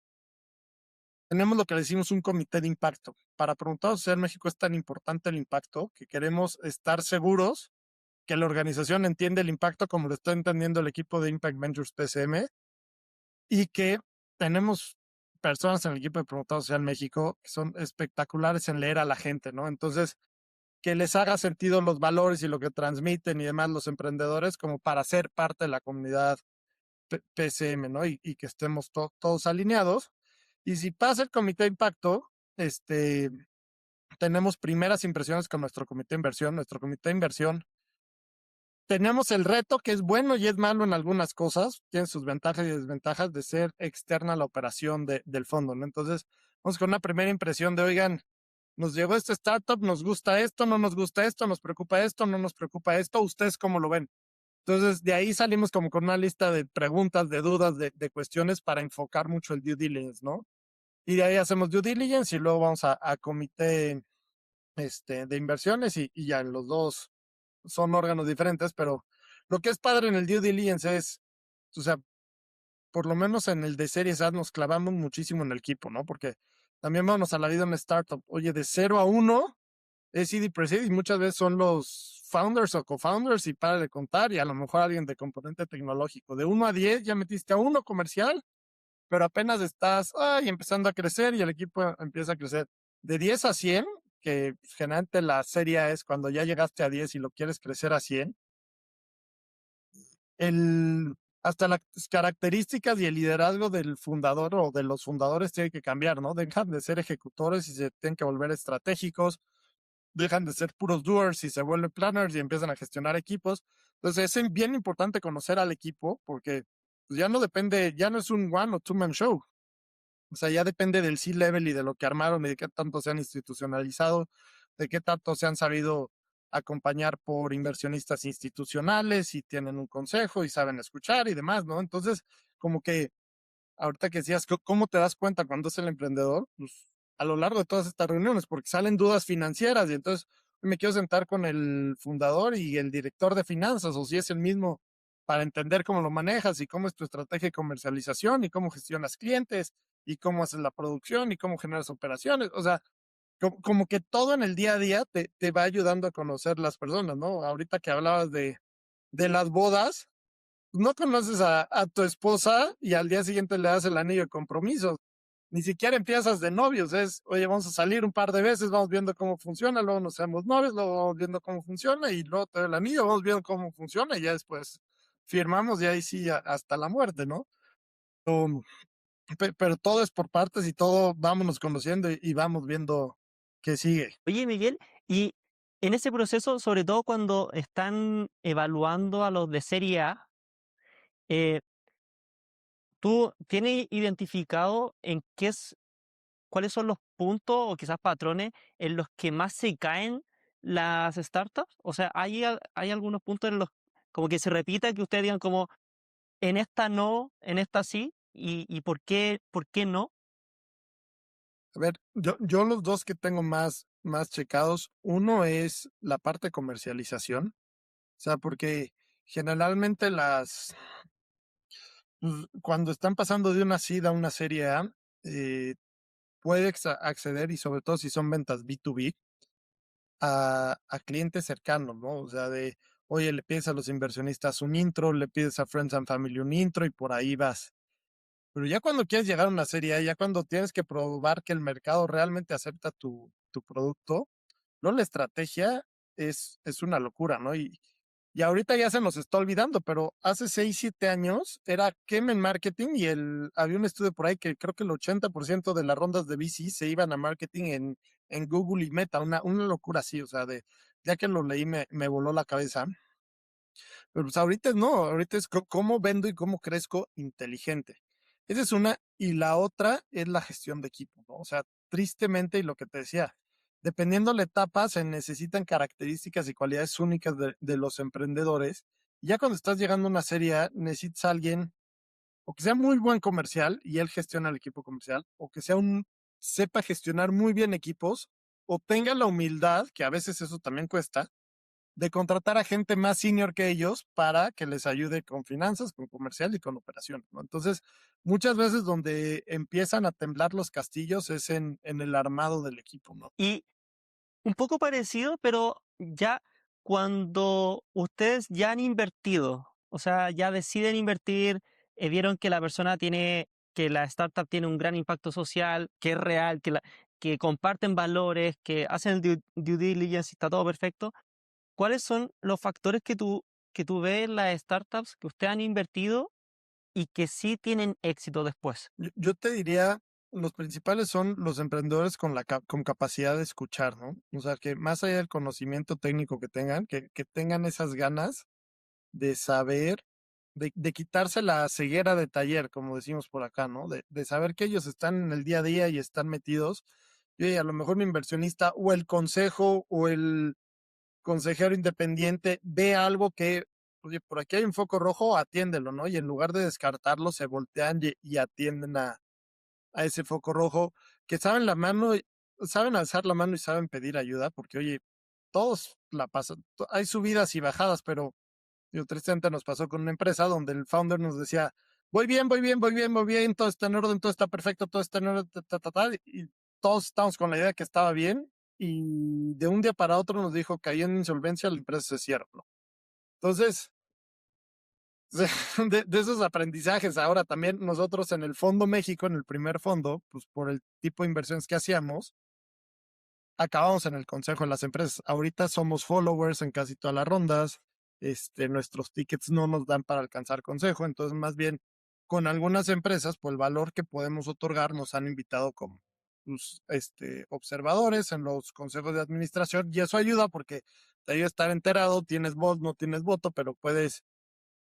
tenemos lo que le decimos un comité de impacto. Para Preguntados Social México es tan importante el impacto que queremos estar seguros que la organización entiende el impacto como lo está entendiendo el equipo de Impact Ventures PCM y que tenemos personas en el equipo de Promotor Social México que son espectaculares en leer a la gente, ¿no? Entonces, que les haga sentido los valores y lo que transmiten y demás los emprendedores como para ser parte de la comunidad PCM, ¿no? Y que estemos todos alineados. Y si pasa el comité de impacto, tenemos primeras impresiones con nuestro comité de inversión. Nuestro comité de inversión tenemos el reto, que es bueno y es malo en algunas cosas, tiene sus ventajas y desventajas de ser externa a la operación del fondo, ¿no? Entonces, vamos con una primera impresión de, oigan, nos llegó este startup, nos gusta esto, no nos gusta esto, nos preocupa esto, no nos preocupa esto, ¿ustedes cómo lo ven? Entonces, de ahí salimos como con una lista de preguntas, de dudas, de cuestiones para enfocar mucho el due diligence, ¿no? Y de ahí hacemos due diligence y luego vamos a comité de inversiones y ya en los dos son órganos diferentes, pero lo que es padre en el due diligence es, o sea, por lo menos en el de Series A nos clavamos muchísimo en el equipo, ¿no? Porque también vamos a la vida en startup. Oye, de 0 a 1 es seed y pre-seed y muchas veces son los founders o co-founders y para de contar y a lo mejor alguien de componente tecnológico. De 1 a 10 ya metiste a 1 comercial, pero apenas estás empezando a crecer y el equipo empieza a crecer. De 10 a 100, que generalmente la serie es cuando ya llegaste a 10 y lo quieres crecer a 100, hasta las características y el liderazgo del fundador o de los fundadores tiene que cambiar, ¿no? Dejan de ser ejecutores y se tienen que volver estratégicos, dejan de ser puros doers y se vuelven planners y empiezan a gestionar equipos. Entonces es bien importante conocer al equipo porque pues, ya no depende, ya no es un one o two man show. O sea, ya depende del C-level y de lo que armaron y de qué tanto se han institucionalizado, de qué tanto se han sabido acompañar por inversionistas institucionales y tienen un consejo y saben escuchar y demás, ¿no? Entonces, como que ahorita que decías, ¿cómo te das cuenta cuando es el emprendedor? Pues a lo largo de todas estas reuniones, porque salen dudas financieras y entonces me quiero sentar con el fundador y el director de finanzas, o si es el mismo, para entender cómo lo manejas y cómo es tu estrategia de comercialización y cómo gestionas clientes y cómo haces la producción y cómo generas operaciones. O sea, como que todo en el día a día te va ayudando a conocer las personas, ¿no? Ahorita que hablabas de las bodas, no conoces a tu esposa y al día siguiente le das el anillo de compromiso. Ni siquiera empiezas de novios, es, oye, vamos a salir un par de veces, vamos viendo cómo funciona, luego nos hacemos novios, luego vamos viendo cómo funciona y luego te doy el anillo, vamos viendo cómo funciona y ya después firmamos y ahí sí hasta la muerte, ¿no? Um, pero todo es por partes y todo vámonos conociendo y vamos viendo qué sigue. Oye, Miguel, y en ese proceso, sobre todo cuando están evaluando a los de Serie A, eh, ¿tú tienes identificado en cuáles son los puntos o quizás patrones en los que más se caen las startups? O sea, ¿hay algunos puntos en los como que se repita que ustedes digan como en esta no, en esta sí? ¿Y por qué no? A ver, yo los dos que tengo más checados, uno es la parte de comercialización, o sea, porque generalmente pues, cuando están pasando de una seed a una serie A, puedes acceder, y sobre todo si son ventas B2B, a clientes cercanos, ¿no? O sea, oye, le pides a los inversionistas un intro, le pides a Friends and Family un intro y por ahí vas. Pero ya cuando quieres llegar a una serie A, ya cuando tienes que probar que el mercado realmente acepta tu producto, no, la estrategia es una locura, ¿no? Y ahorita ya se nos está olvidando, pero hace 6 7 años era Kemen Marketing y había un estudio por ahí que creo que el 80% de las rondas de VC se iban a marketing en Google y Meta, una locura así, o sea, ya que lo leí me voló la cabeza. Pero pues ahorita no, ahorita es cómo vendo y cómo crezco inteligente. Esa es una, y la otra es la gestión de equipo, ¿no? O sea, tristemente, y lo que te decía, dependiendo la etapa, se necesitan características y cualidades únicas de los emprendedores. Y ya cuando estás llegando a una serie A, necesitas a alguien o que sea muy buen comercial y él gestiona el equipo comercial, o que sepa gestionar muy bien equipos, o tenga la humildad, que a veces eso también cuesta, de contratar a gente más senior que ellos para que les ayude con finanzas, con comercial y con operaciones, ¿no? Entonces, muchas veces donde empiezan a temblar los castillos es en el armado del equipo, ¿no? Y un poco parecido, pero ya cuando ustedes ya han invertido, o sea, ya deciden invertir, vieron que que la startup tiene un gran impacto social, que es real, que comparten valores, que hacen el due diligence y está todo perfecto. ¿Cuáles son los factores que tú ves en las startups que ustedes han invertido y que sí tienen éxito después? Yo te diría, los principales son los emprendedores con capacidad de escuchar, ¿no? O sea, que más allá del conocimiento técnico que tengan, que tengan esas ganas de saber, de quitarse la ceguera de taller, como decimos por acá, ¿no? De saber que ellos están en el día a día y están metidos. Y a lo mejor un inversionista o el consejo o el consejero independiente ve algo que, oye, por aquí hay un foco rojo, atiéndelo, ¿no? Y en lugar de descartarlo, se voltean y atienden a ese foco rojo, que saben alzar la mano y saben pedir ayuda, porque, oye, todos la pasan, hay subidas y bajadas, pero digo, tristemente nos pasó con una empresa donde el founder nos decía, voy bien, voy bien, voy bien, voy bien, todo está en orden, todo está perfecto, todo está en orden, y todos estábamos con la idea que estaba bien, y de un día para otro nos dijo que ahí en insolvencia la empresa se cierra, ¿no? Entonces, de esos aprendizajes, ahora también nosotros en el Fondo México, en el primer fondo, pues por el tipo de inversiones que hacíamos, acabamos en el consejo de las empresas. Ahorita somos followers en casi todas las rondas. Nuestros tickets no nos dan para alcanzar consejo, entonces más bien con algunas empresas, por el valor que podemos otorgar, nos han invitado como pues, observadores en los consejos de administración y eso ayuda porque te ayuda a estar enterado, tienes voz, no tienes voto, pero puedes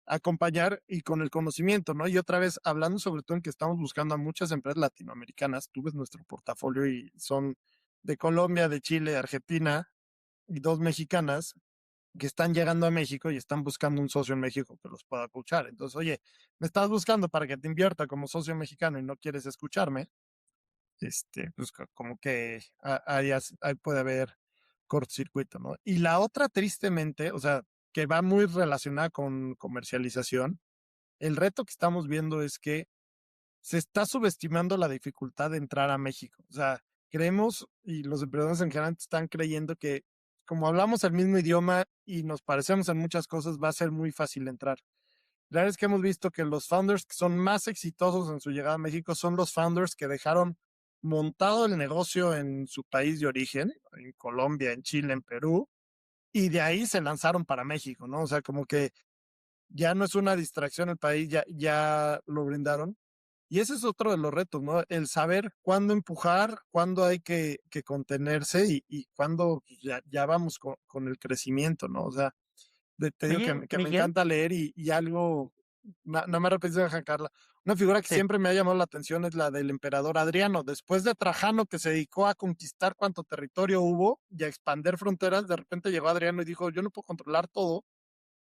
acompañar y con el conocimiento, ¿no? Y otra vez, hablando sobre todo en que estamos buscando a muchas empresas latinoamericanas, tú ves nuestro portafolio y son de Colombia, de Chile, de Argentina y dos mexicanas que están llegando a México y están buscando un socio en México que los pueda escuchar. Entonces, oye, me estás buscando para que te invierta como socio mexicano y no quieres escucharme, pues como que ahí puede haber cortocircuito, ¿no? Y la otra, tristemente, o sea, que va muy relacionada con comercialización, el reto que estamos viendo es que se está subestimando la dificultad de entrar a México. O sea, creemos, y los emprendedores en general están creyendo que como hablamos el mismo idioma y nos parecemos en muchas cosas, va a ser muy fácil entrar. La verdad es que hemos visto que los founders que son más exitosos en su llegada a México son los founders que dejaron montado el negocio en su país de origen, en Colombia, en Chile, en Perú, y de ahí se lanzaron para México, ¿no? O sea, como que ya no es una distracción el país, ya lo brindaron. Y ese es otro de los retos, ¿no? El saber cuándo empujar, cuándo hay que contenerse y cuándo pues, ya vamos con el crecimiento, ¿no? O sea, te digo Oye, que me Miguel, encanta leer y algo, no me arrepiento de Carla. Una figura que sí. siempre me ha llamado la atención es la del emperador Adriano. Después de Trajano, que se dedicó a conquistar cuanto territorio hubo y a expander fronteras, de repente llegó Adriano y dijo, yo no puedo controlar todo,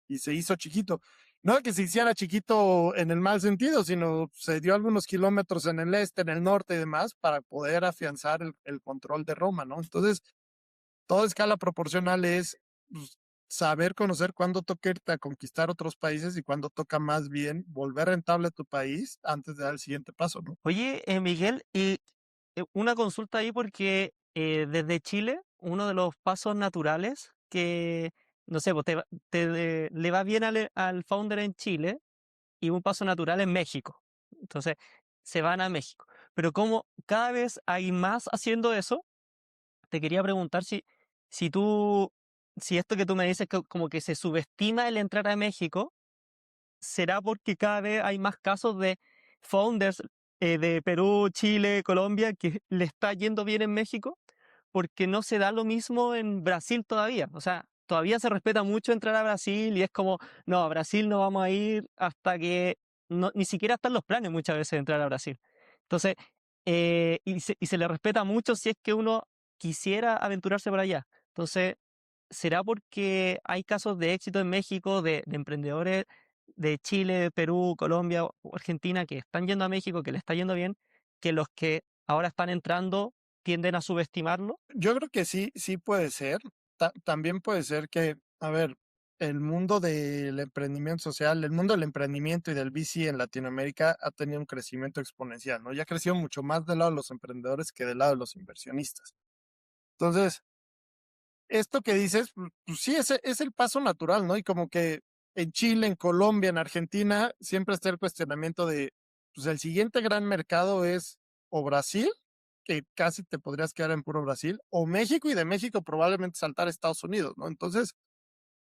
y se hizo chiquito. No que se hiciera chiquito en el mal sentido, sino se dio algunos kilómetros en el este, en el norte y demás para poder afianzar el control de Roma, ¿no? Entonces, toda escala proporcional es pues, saber conocer cuándo toca irte a conquistar otros países y cuándo toca más bien volver rentable a tu país antes de dar el siguiente paso, ¿no? Oye, Miguel, y una consulta ahí porque desde Chile, uno de los pasos naturales que, no sé, pues le va bien al founder en Chile y un paso natural en México. Entonces, se van a México. Pero como cada vez hay más haciendo eso, te quería preguntar si tú, si esto que tú me dices que como que se subestima el entrar a México, ¿será porque cada vez hay más casos de founders de Perú, Chile, Colombia que le está yendo bien en México? Porque no se da lo mismo en Brasil todavía. O sea, todavía se respeta mucho entrar a Brasil y es como, no, a Brasil no vamos a ir hasta que ni siquiera están los planes muchas veces de entrar a Brasil. Entonces, y se le respeta mucho si es que uno quisiera aventurarse por allá. Entonces, ¿será porque hay casos de éxito en México de emprendedores de Chile, Perú, Colombia o Argentina que están yendo a México, que le está yendo bien, que los que ahora están entrando tienden a subestimarlo? Yo creo que sí, sí puede ser. También puede ser que, a ver, el mundo del emprendimiento social, el mundo del emprendimiento y del VC en Latinoamérica ha tenido un crecimiento exponencial, ¿no? Ya ha crecido mucho más del lado de los emprendedores que del lado de los inversionistas. Entonces, esto que dices, pues sí, es el paso natural, ¿no? Y como que en Chile, en Colombia, en Argentina, siempre está el cuestionamiento de, pues el siguiente gran mercado es o Brasil, que casi te podrías quedar en puro Brasil, o México, y de México probablemente saltar a Estados Unidos, ¿no? Entonces,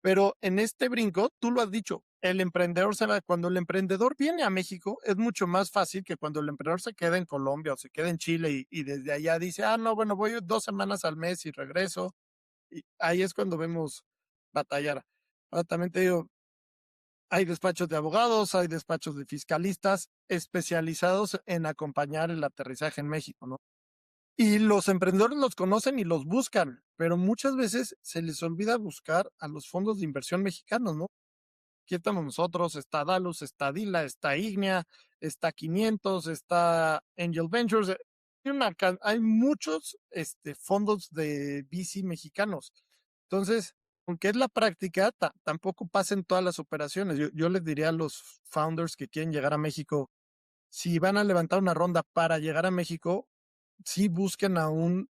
pero en este brinco, tú lo has dicho, el emprendedor cuando el emprendedor viene a México, es mucho más fácil que cuando el emprendedor se queda en Colombia o se queda en Chile y desde allá dice, no, bueno, voy 2 semanas al mes y regreso, y ahí es cuando vemos batallar. Ahora también te digo, hay despachos de abogados, hay despachos de fiscalistas especializados en acompañar el aterrizaje en México, ¿no? Y los emprendedores los conocen y los buscan, pero muchas veces se les olvida buscar a los fondos de inversión mexicanos, ¿no? Aquí estamos nosotros, está Dalus, está Dila, está Ignea, está 500, está Angel Ventures. Hay muchos fondos de VC mexicanos. Entonces, aunque es la práctica, tampoco pasen todas las operaciones. Yo les diría a los founders que quieren llegar a México, si van a levantar una ronda para llegar a México, sí busquen a un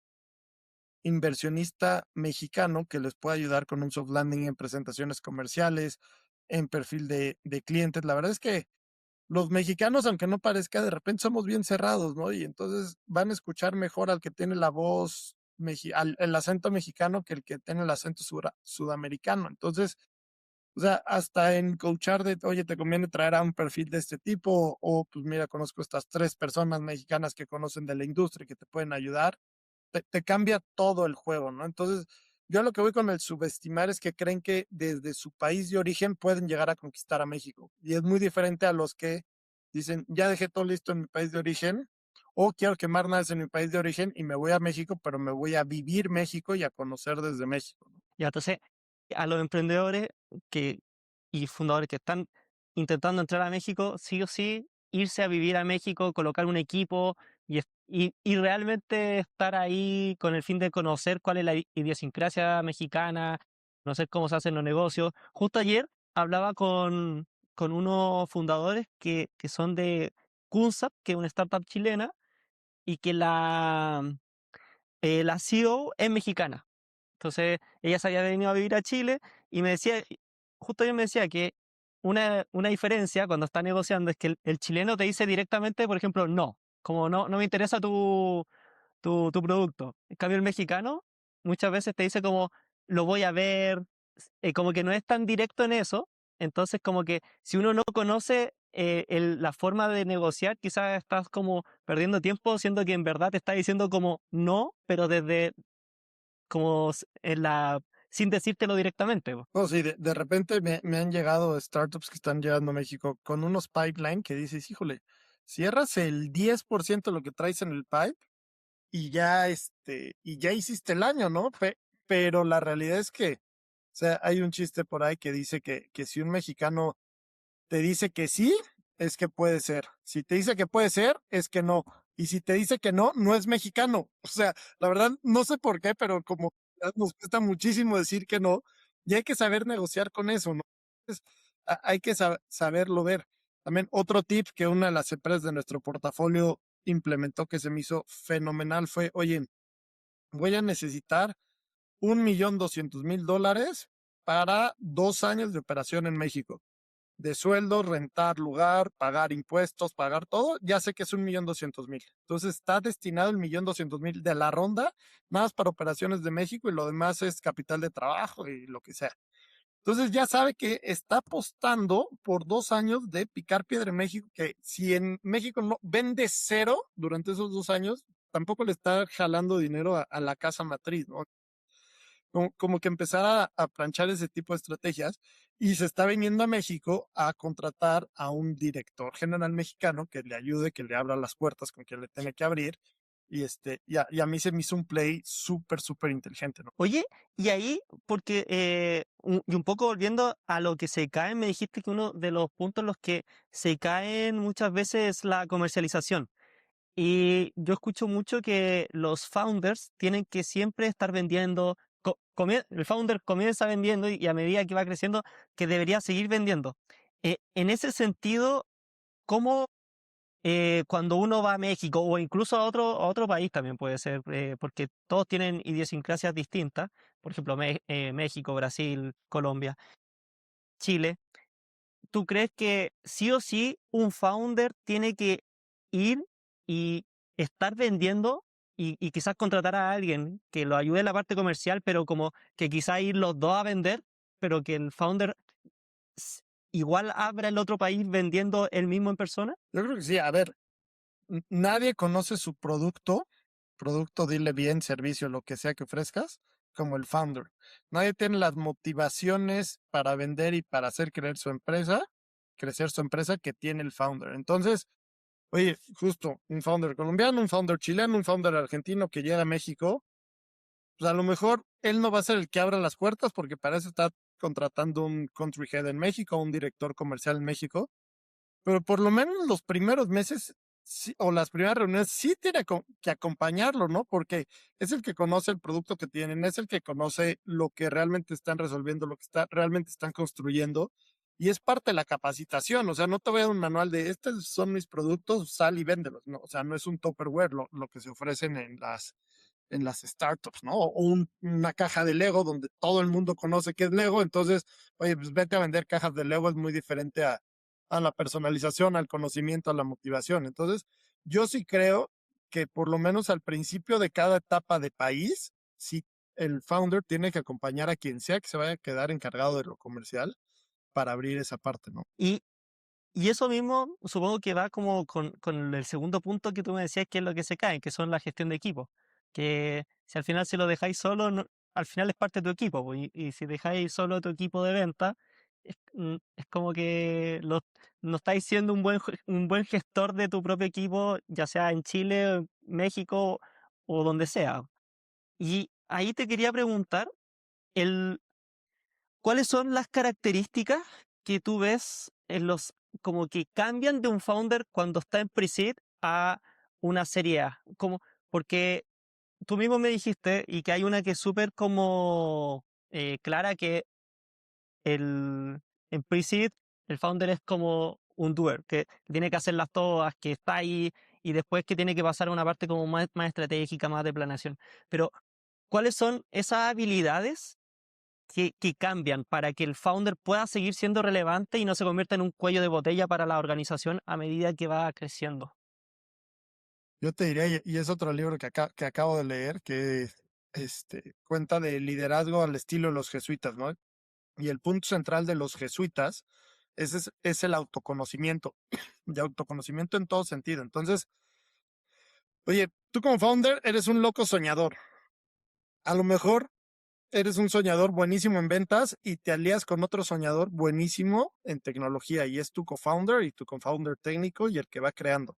inversionista mexicano que les pueda ayudar con un soft landing en presentaciones comerciales, en perfil de clientes. La verdad es que los mexicanos, aunque no parezca, de repente somos bien cerrados, ¿no? Y entonces van a escuchar mejor al que tiene la voz, el acento mexicano que el que tiene el acento sudamericano. Entonces, o sea, hasta en coachar de, oye, te conviene traer a un perfil de este tipo, o pues mira, conozco estas 3 personas mexicanas que conocen de la industria y que te pueden ayudar, te cambia todo el juego, ¿no? Entonces, yo lo que voy con el subestimar es que creen que desde su país de origen pueden llegar a conquistar a México. Y es muy diferente a los que dicen, ya dejé todo listo en mi país de origen, o quiero quemar nada en mi país de origen y me voy a México, pero me voy a vivir México y a conocer desde México, ¿no? Ya, entonces, a los emprendedores que, y fundadores que están intentando entrar a México, sí o sí, irse a vivir a México, colocar un equipo y realmente estar ahí con el fin de conocer cuál es la idiosincrasia mexicana, conocer cómo se hacen los negocios. Justo ayer hablaba con unos fundadores que son Kunsap, que es una startup chilena, y que la CEO es mexicana. Entonces, ella se había venido a vivir a Chile y me decía, justo ella me decía que una diferencia cuando está negociando es que el chileno te dice directamente, por ejemplo, no, como no me interesa tu producto. En cambio, el mexicano muchas veces te dice como, lo voy a ver, como que no es tan directo en eso. Entonces, como que si uno no conoce la forma de negociar, quizás estás como perdiendo tiempo, siendo que en verdad te está diciendo como no, pero desde como sin decírtelo directamente, po. No, sí, de repente me han llegado startups que están llegando a México con unos pipeline que dices, híjole, cierras el 10% de lo que traes en el pipe y ya hiciste el año, ¿no? Pero la realidad es que, o sea, hay un chiste por ahí que dice que si un mexicano te dice que sí, es que puede ser. Si te dice que puede ser, es que no. Y si te dice que no, no es mexicano. O sea, la verdad, no sé por qué, pero como nos cuesta muchísimo decir que no, y hay que saber negociar con eso, ¿no? Entonces, hay que saberlo ver. También otro tip que una de las empresas de nuestro portafolio implementó que se me hizo fenomenal fue, oye, voy a necesitar $1,200,000 para 2 años de operación en México de sueldo, rentar lugar, pagar impuestos, pagar todo, ya sé que es 1,200,000. Entonces está destinado el 1,200,000 de la ronda, más para operaciones de México y lo demás es capital de trabajo y lo que sea. Entonces ya sabe que está apostando por 2 años de picar piedra en México, que si en México no vende cero durante esos 2 años, tampoco le está jalando dinero a la casa matriz, ¿no? Como que empezar a planchar ese tipo de estrategias y se está viniendo a México a contratar a un director general mexicano que le ayude, que le abra las puertas con quien le tiene que abrir. Y a mí se me hizo un play súper, súper inteligente, ¿no? Oye, y ahí, porque, y un poco volviendo a lo que se cae, me dijiste que uno de los puntos en los que se caen muchas veces es la comercialización. Y yo escucho mucho que los founders tienen que siempre estar vendiendo. El founder comienza vendiendo y a medida que va creciendo, que debería seguir vendiendo. En ese sentido, ¿cómo cuando uno va a México o incluso a otro país también puede ser, porque todos tienen idiosincrasias distintas, por ejemplo, México, Brasil, Colombia, Chile? ¿Tú crees que sí o sí un founder tiene que ir y estar vendiendo y quizás contratar a alguien que lo ayude en la parte comercial, pero como que quizás ir los dos a vender, pero que el founder s- igual abra el otro país vendiendo el mismo en persona? Yo creo que sí. A ver, nadie conoce su producto, dile bien, servicio, lo que sea que ofrezcas, como el founder. Nadie tiene las motivaciones para vender y para hacer crecer su empresa que tiene el founder. Entonces, oye, justo un founder colombiano, un founder chileno, un founder argentino que llega a México, pues a lo mejor él no va a ser el que abra las puertas porque para eso está contratando un country head en México, un director comercial en México, pero por lo menos los primeros meses o las primeras reuniones sí tiene que acompañarlo, ¿no? Porque es el que conoce el producto que tienen, es el que conoce lo que realmente están resolviendo, lo que realmente están construyendo. Y es parte de la capacitación, o sea, no te voy a dar un manual de estos son mis productos, sal y véndelos, ¿no? O sea, no es un Tupperware lo que se ofrecen en las startups, ¿no? O una caja de Lego donde todo el mundo conoce que es Lego, entonces, oye, pues vete a vender cajas de Lego, es muy diferente a la personalización, al conocimiento, a la motivación. Entonces, yo sí creo que por lo menos al principio de cada etapa de país, sí, el founder tiene que acompañar a quien sea que se vaya a quedar encargado de lo comercial para abrir esa parte, ¿no? Y, y eso mismo supongo que va como con el segundo punto que tú me decías, que es lo que se cae, que son la gestión de equipo. Que si al final se lo dejáis solo, al final es parte de tu equipo, po, y si dejáis solo a tu equipo de venta, es como que no estáis siendo un buen gestor de tu propio equipo, ya sea en Chile, México o donde sea. Y ahí te quería preguntar, el, ¿cuáles son las características que tú ves como que cambian de un founder cuando está en pre-seed a una serie A? Porque tú mismo me dijiste, y que hay una que es súper como clara, que en pre-seed el founder es como un doer, que tiene que hacerlas todas, que está ahí y después que tiene que pasar a una parte como más estratégica, más de planeación. Pero, ¿cuáles son esas habilidades que cambian para que el founder pueda seguir siendo relevante y no se convierta en un cuello de botella para la organización a medida que va creciendo? Yo te diría, y es otro libro que acabo de leer, que cuenta de liderazgo al estilo de los jesuitas, ¿no? Y el punto central de los jesuitas es el autoconocimiento, de autoconocimiento en todo sentido. Entonces, oye, tú como founder eres un loco soñador. A lo mejor eres un soñador buenísimo en ventas y te alías con otro soñador buenísimo en tecnología y es tu co-founder y tu co-founder técnico y el que va creando.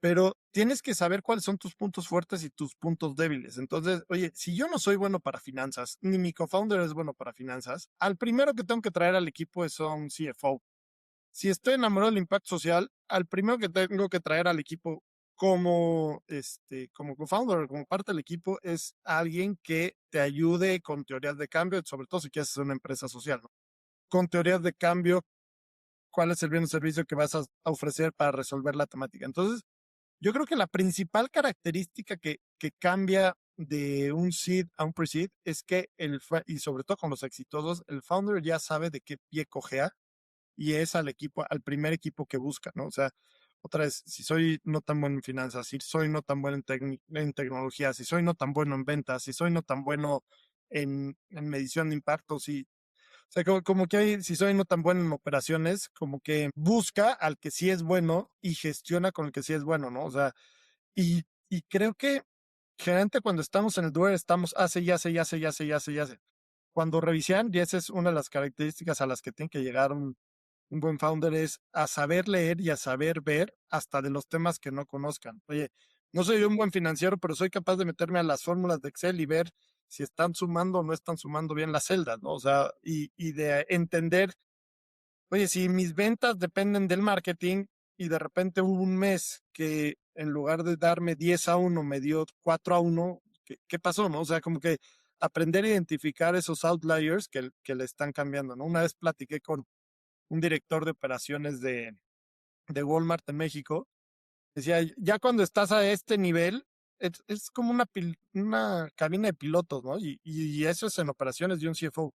Pero tienes que saber cuáles son tus puntos fuertes y tus puntos débiles. Entonces, oye, si yo no soy bueno para finanzas, ni mi co-founder es bueno para finanzas, al primero que tengo que traer al equipo es un CFO. Si estoy enamorado del impacto social, al primero que tengo que traer al equipo como co-founder, como parte del equipo, es alguien que te ayude con teorías de cambio, sobre todo si quieres hacer una empresa social, ¿no? Con teorías de cambio, cuál es el bien o servicio que vas a ofrecer para resolver la temática. Entonces, yo creo que la principal característica que cambia de un seed a un pre-seed es que y sobre todo con los exitosos, el founder ya sabe de qué pie cojea y es al primer equipo que busca, ¿no? O sea, otra vez, si soy no tan bueno en finanzas, si soy no tan bueno en tecnología, si soy no tan bueno en ventas, si soy no tan bueno en medición de impacto, o sea, como que hay, si soy no tan bueno en operaciones, como que busca al que sí es bueno y gestiona con el que sí es bueno, ¿no? O sea, y creo que generalmente cuando estamos en el doer estamos hace y hace y hace y hace y hace y hace. Cuando revisan, y esa es una de las características a las que tiene que llegar un buen founder, es a saber leer y a saber ver hasta de los temas que no conozcan. Oye, no soy un buen financiero, pero soy capaz de meterme a las fórmulas de Excel y ver si están sumando o no están sumando bien las celdas, ¿no? O sea, y de entender, oye, si mis ventas dependen del marketing y de repente hubo un mes que en lugar de darme 10-1 me dio 4-1, ¿qué pasó, no? O sea, como que aprender a identificar esos outliers que le están cambiando, ¿no? Una vez platiqué con un director de operaciones de Walmart en México. Decía, ya cuando estás a este nivel, es como una cabina de pilotos, ¿no? Y eso es en operaciones de un CFO.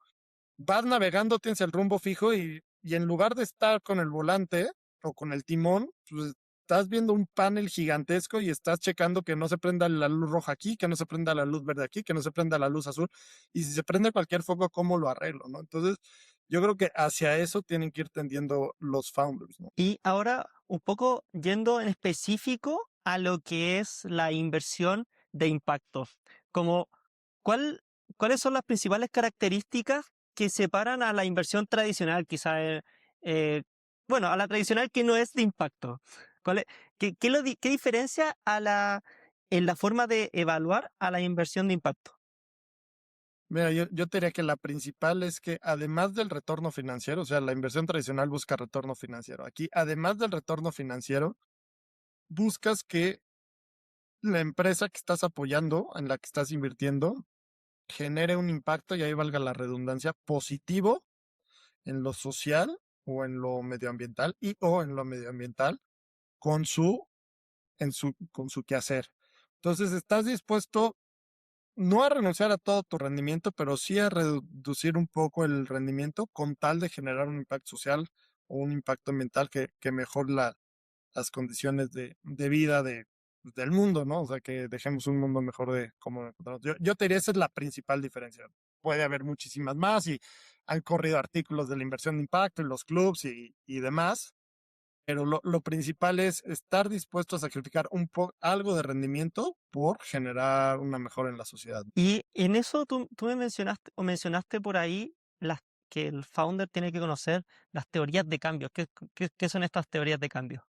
Vas navegando, tienes el rumbo fijo y en lugar de estar con el volante o con el timón, pues estás viendo un panel gigantesco y estás checando que no se prenda la luz roja aquí, que no se prenda la luz verde aquí, que no se prenda la luz azul. Y si se prende cualquier foco, ¿cómo lo arreglo, no? Entonces, yo creo que hacia eso tienen que ir tendiendo los founders, ¿no? Y ahora un poco yendo en específico a lo que es la inversión de impacto, como ¿cuál, cuáles son las principales características que separan a la inversión tradicional, quizá, eh, bueno, a la tradicional que no es de impacto? ¿Cuál es- qué diferencia en la forma de evaluar a la inversión de impacto? Mira, yo te diría que la principal es que además del retorno financiero, o sea, la inversión tradicional busca retorno financiero. Aquí, además del retorno financiero, buscas que la empresa que estás apoyando, en la que estás invirtiendo, genere un impacto, y ahí valga la redundancia, positivo en lo social o en lo medioambiental o en lo medioambiental con con su quehacer. Entonces, estás dispuesto no a renunciar a todo tu rendimiento, pero sí a reducir un poco el rendimiento con tal de generar un impacto social o un impacto ambiental que mejore las condiciones de vida del mundo, ¿no? O sea, que dejemos un mundo mejor de como lo encontramos. Yo te diría, esa es la principal diferencia. Puede haber muchísimas más y han corrido artículos de la inversión de impacto en los clubs y demás, pero lo principal es estar dispuesto a sacrificar algo de rendimiento por generar una mejora en la sociedad. Y en eso tú me mencionaste por ahí que el founder tiene que conocer las teorías de cambio. ¿Qué son estas teorías de cambio?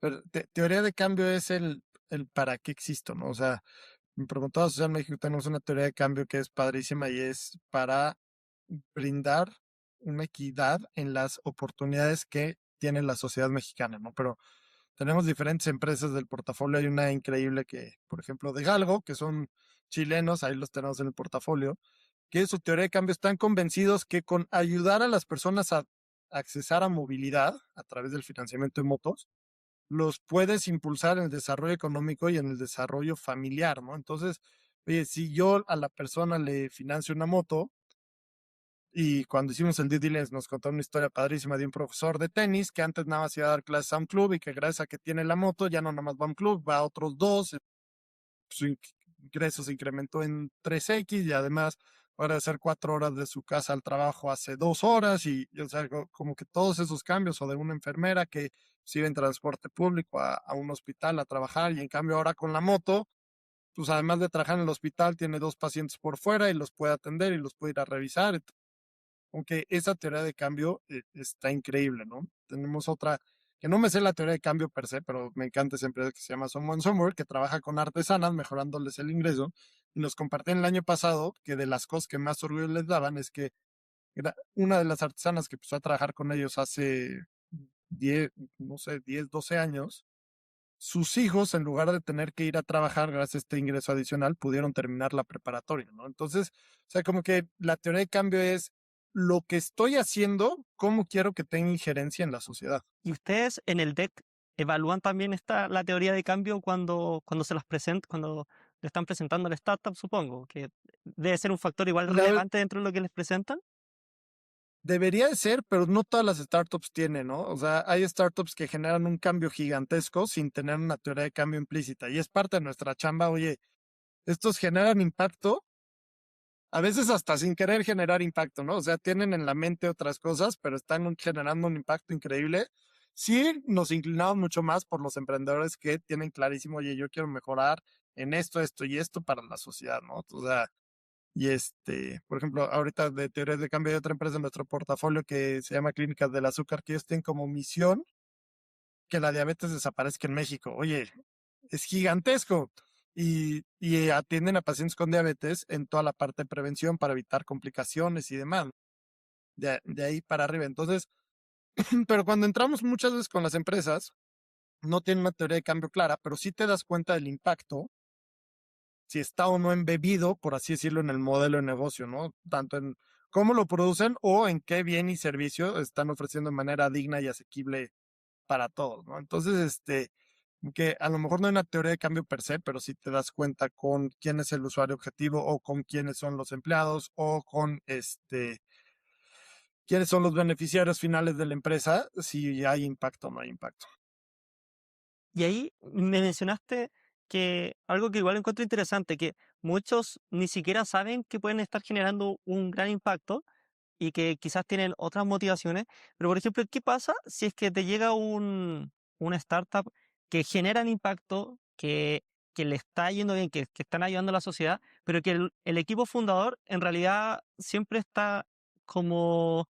Pero teoría de cambio es el para qué existo, ¿no? O sea, en Promotora Social México tenemos una teoría de cambio que es padrísima y es para brindar una equidad en las oportunidades que tiene la sociedad mexicana, ¿no? Pero tenemos diferentes empresas del portafolio. Hay una increíble que, por ejemplo, de Galgo, que son chilenos, ahí los tenemos en el portafolio, que su teoría de cambio están convencidos que con ayudar a las personas a accesar a movilidad a través del financiamiento de motos, los puedes impulsar en el desarrollo económico y en el desarrollo familiar, ¿no? Entonces, oye, si yo a la persona le financio una moto, y cuando hicimos el due diligence nos contó una historia padrísima de un profesor de tenis que antes nada más iba a dar clases a un club y que gracias a que tiene la moto ya no nada más va a un club, va a otros dos, su ingreso se incrementó en 3x y además ahora de hacer 4 horas de su casa al trabajo hace 2 horas y o sea, como que todos esos cambios o de una enfermera que se iba en transporte público a un hospital a trabajar y en cambio ahora con la moto, pues además de trabajar en el hospital tiene 2 pacientes por fuera y los puede atender y los puede ir a revisar. Aunque esa teoría de cambio está increíble, ¿no? Tenemos otra, que no me sé la teoría de cambio per se, pero me encanta esa empresa que se llama Someone Somewhere, que trabaja con artesanas, mejorándoles el ingreso. Y nos compartían el año pasado que de las cosas que más orgullo les daban es que era una de las artesanas que empezó a trabajar con ellos hace 10, no sé, 10, 12 años, sus hijos, en lugar de tener que ir a trabajar gracias a este ingreso adicional, pudieron terminar la preparatoria, ¿no? Entonces, o sea, como que la teoría de cambio es lo que estoy haciendo, cómo quiero que tenga injerencia en la sociedad. ¿Y ustedes en el deck evalúan también la teoría de cambio cuando se las presenta, cuando le están presentando a la startup, supongo, que debe ser un factor igual La, relevante dentro de lo que les presentan? debería de ser, pero no todas las startups tienen, ¿no? O sea, hay startups que generan un cambio gigantesco sin tener una teoría de cambio implícita y es parte de nuestra chamba. Oye, estos generan impacto, a veces hasta sin querer generar impacto, ¿no? O sea, tienen en la mente otras cosas, pero están generando un impacto increíble. Sí, nos inclinamos mucho más por los emprendedores que tienen clarísimo, oye, yo quiero mejorar en esto, esto y esto para la sociedad, ¿no? O sea, y por ejemplo, ahorita de teorías de cambio hay otra empresa en nuestro portafolio que se llama Clínicas del Azúcar, que ellos tienen como misión que la diabetes desaparezca en México. Oye, es gigantesco. Y atienden a pacientes con diabetes en toda la parte de prevención para evitar complicaciones y demás. De ahí para arriba. Entonces, pero cuando entramos muchas veces con las empresas, no tienen una teoría de cambio clara, pero sí te das cuenta del impacto, si está o no embebido, por así decirlo, en el modelo de negocio, ¿no? Tanto en cómo lo producen o en qué bien y servicio están ofreciendo de manera digna y asequible para todos, ¿no? Entonces, que a lo mejor no hay una teoría de cambio per se, pero sí te das cuenta con quién es el usuario objetivo o con quiénes son los empleados o con quiénes son los beneficiarios finales de la empresa, si hay impacto o no hay impacto. Y ahí me mencionaste que algo que igual encuentro interesante, que muchos ni siquiera saben que pueden estar generando un gran impacto y que quizás tienen otras motivaciones. Pero, por ejemplo, ¿qué pasa si es que te llega una startup que generan impacto, que le está yendo bien, que están ayudando a la sociedad, pero que el equipo fundador en realidad siempre está como...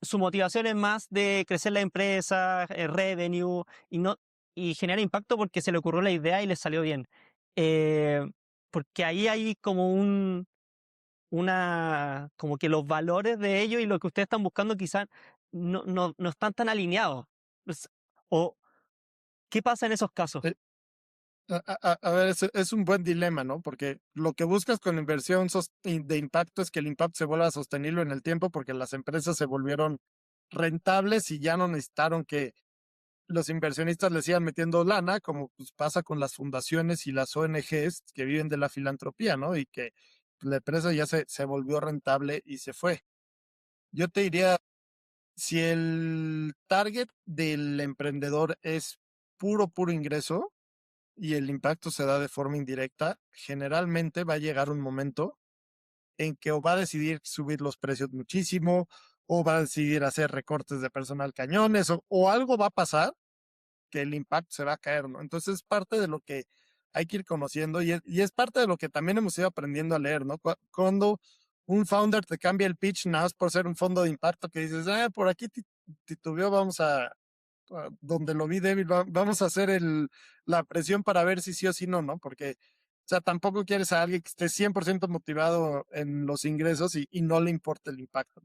su motivación es más de crecer la empresa, revenue, y no y genera impacto porque se le ocurrió la idea y le salió bien. Eh, Porque ahí hay como como que los valores de ellos y lo que ustedes están buscando quizás no están tan alineados. Pues, o, ¿qué pasa en esos casos? Eh, a ver, es un buen dilema, ¿no? Porque lo que buscas con inversión de impacto es que el impacto se vuelva sostenible en el tiempo porque las empresas se volvieron rentables y ya no necesitaron que los inversionistas le sigan metiendo lana, como pues, pasa con las fundaciones y las ONGs que viven de la filantropía, ¿no? Y que la empresa ya se volvió rentable y se fue. Yo te diría, si el target del emprendedor es puro ingreso y el impacto se da de forma indirecta, generalmente va a llegar un momento en que o va a decidir subir los precios muchísimo, o va a decidir hacer recortes de personal cañones, o algo va a pasar que el impacto se va a caer, ¿no? Entonces es parte de lo que hay que ir conociendo y es parte de lo que también hemos ido aprendiendo a leer, ¿no? Cuando un founder te cambia el pitch nada más por ser un fondo de impacto que dices, por aquí titubeó, vamos a donde lo vi débil, vamos a hacer la presión para ver si sí o si no, ¿no? Porque, o sea, tampoco quieres a alguien que esté 100% motivado en los ingresos y no le importa el impacto.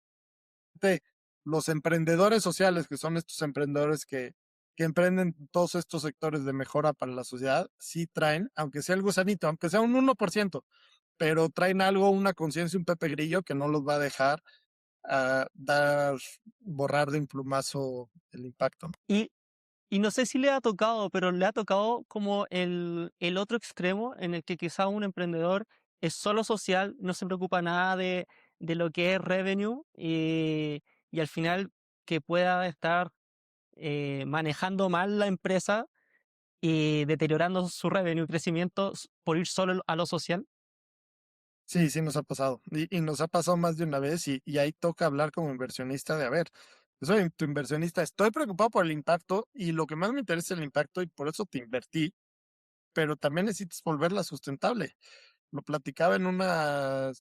Los emprendedores sociales, que son estos emprendedores que emprenden todos estos sectores de mejora para la sociedad, sí traen, aunque sea el gusanito, aunque sea un 1%, pero traen algo, una conciencia, un Pepe Grillo que no los va a dejar borrar de un plumazo el impacto, ¿no? Y, y no sé si le ha tocado, pero le ha tocado como el otro extremo en el que quizá un emprendedor es solo social, no se preocupa nada de lo que es revenue y al final que pueda estar manejando mal la empresa y deteriorando su revenue y crecimiento por ir solo a lo social. Sí, sí nos ha pasado. Y nos ha pasado más de una vez y ahí toca hablar como inversionista de, a ver, yo soy tu inversionista, estoy preocupado por el impacto y lo que más me interesa es el impacto y por eso te invertí, pero también necesitas volverla sustentable. Lo platicaba en una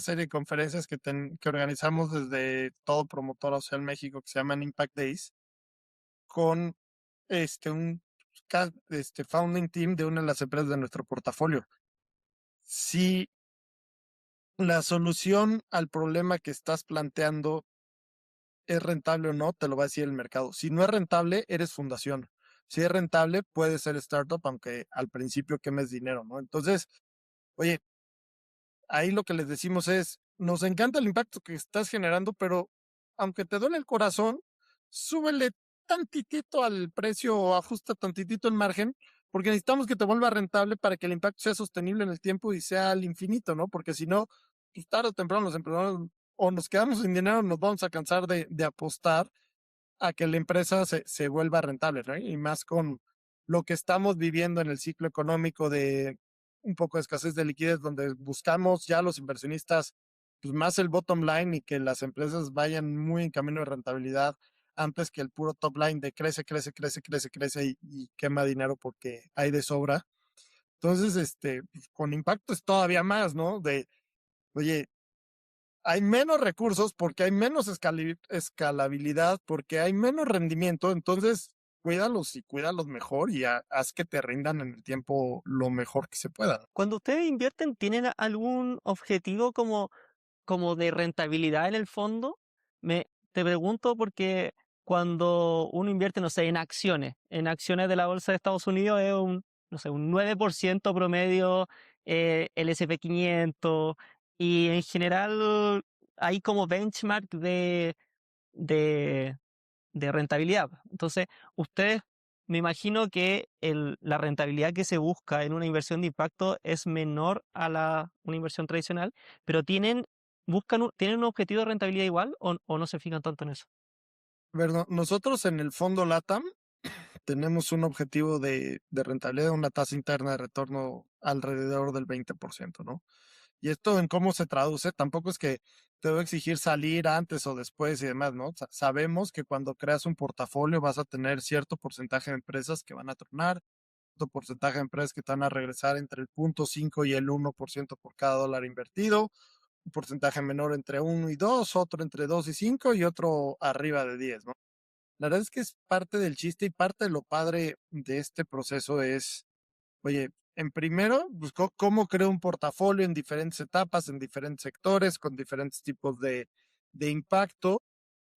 serie de conferencias que organizamos desde todo Promotora Social México que se llaman Impact Days con un founding team de una de las empresas de nuestro portafolio. Si la solución al problema que estás planteando es rentable o no, te lo va a decir el mercado. Si no es rentable, eres fundación. Si es rentable, puedes ser startup, aunque al principio quemes dinero, ¿no? Entonces, oye, ahí lo que les decimos es, nos encanta el impacto que estás generando, pero aunque te duele el corazón, súbele tantitito al precio o ajusta tantitito el margen, porque necesitamos que te vuelva rentable para que el impacto sea sostenible en el tiempo y sea al infinito, ¿no? Porque si no, pues tarde o temprano los emprendedores o nos quedamos sin dinero, nos vamos a cansar de apostar a que la empresa se vuelva rentable, ¿no? Y más con lo que estamos viviendo en el ciclo económico de un poco de escasez de liquidez, donde buscamos ya los inversionistas pues más el bottom line y que las empresas vayan muy en camino de rentabilidad antes que el puro top line de crece, crece, crece, crece, crece y quema dinero porque hay de sobra. Entonces, pues, con impacto es todavía más, ¿no? De, oye, hay menos recursos porque hay menos escalabilidad, porque hay menos rendimiento, entonces cuídalos y cuídalos mejor y haz que te rindan en el tiempo lo mejor que se pueda. Cuando ustedes invierten, ¿tienen algún objetivo como de rentabilidad en el fondo? Te pregunto porque cuando uno invierte, no sé, en acciones de la bolsa de Estados Unidos es no sé, un 9% promedio, el S&P 500 y en general hay como benchmark de, de rentabilidad. Entonces, ustedes, me imagino que la rentabilidad que se busca en una inversión de impacto es menor a una inversión tradicional, pero ¿tienen un objetivo de rentabilidad igual o no se fijan tanto en eso? Nosotros en el fondo LATAM tenemos un objetivo de rentabilidad, una tasa interna de retorno alrededor del 20%, ¿no? Y esto en cómo se traduce, tampoco es que te voy a exigir salir antes o después y demás, ¿no? Sabemos que cuando creas un portafolio vas a tener cierto porcentaje de empresas que van a tronar, cierto porcentaje de empresas que te van a regresar entre el 0.5 y el 1% por cada dólar invertido, un porcentaje menor entre 1 y 2, otro entre 2 y 5 y otro arriba de 10, ¿no? La verdad es que es parte del chiste y parte de lo padre de este proceso es, oye, en primero, pues, cómo creo un portafolio en diferentes etapas, en diferentes sectores, con diferentes tipos de impacto,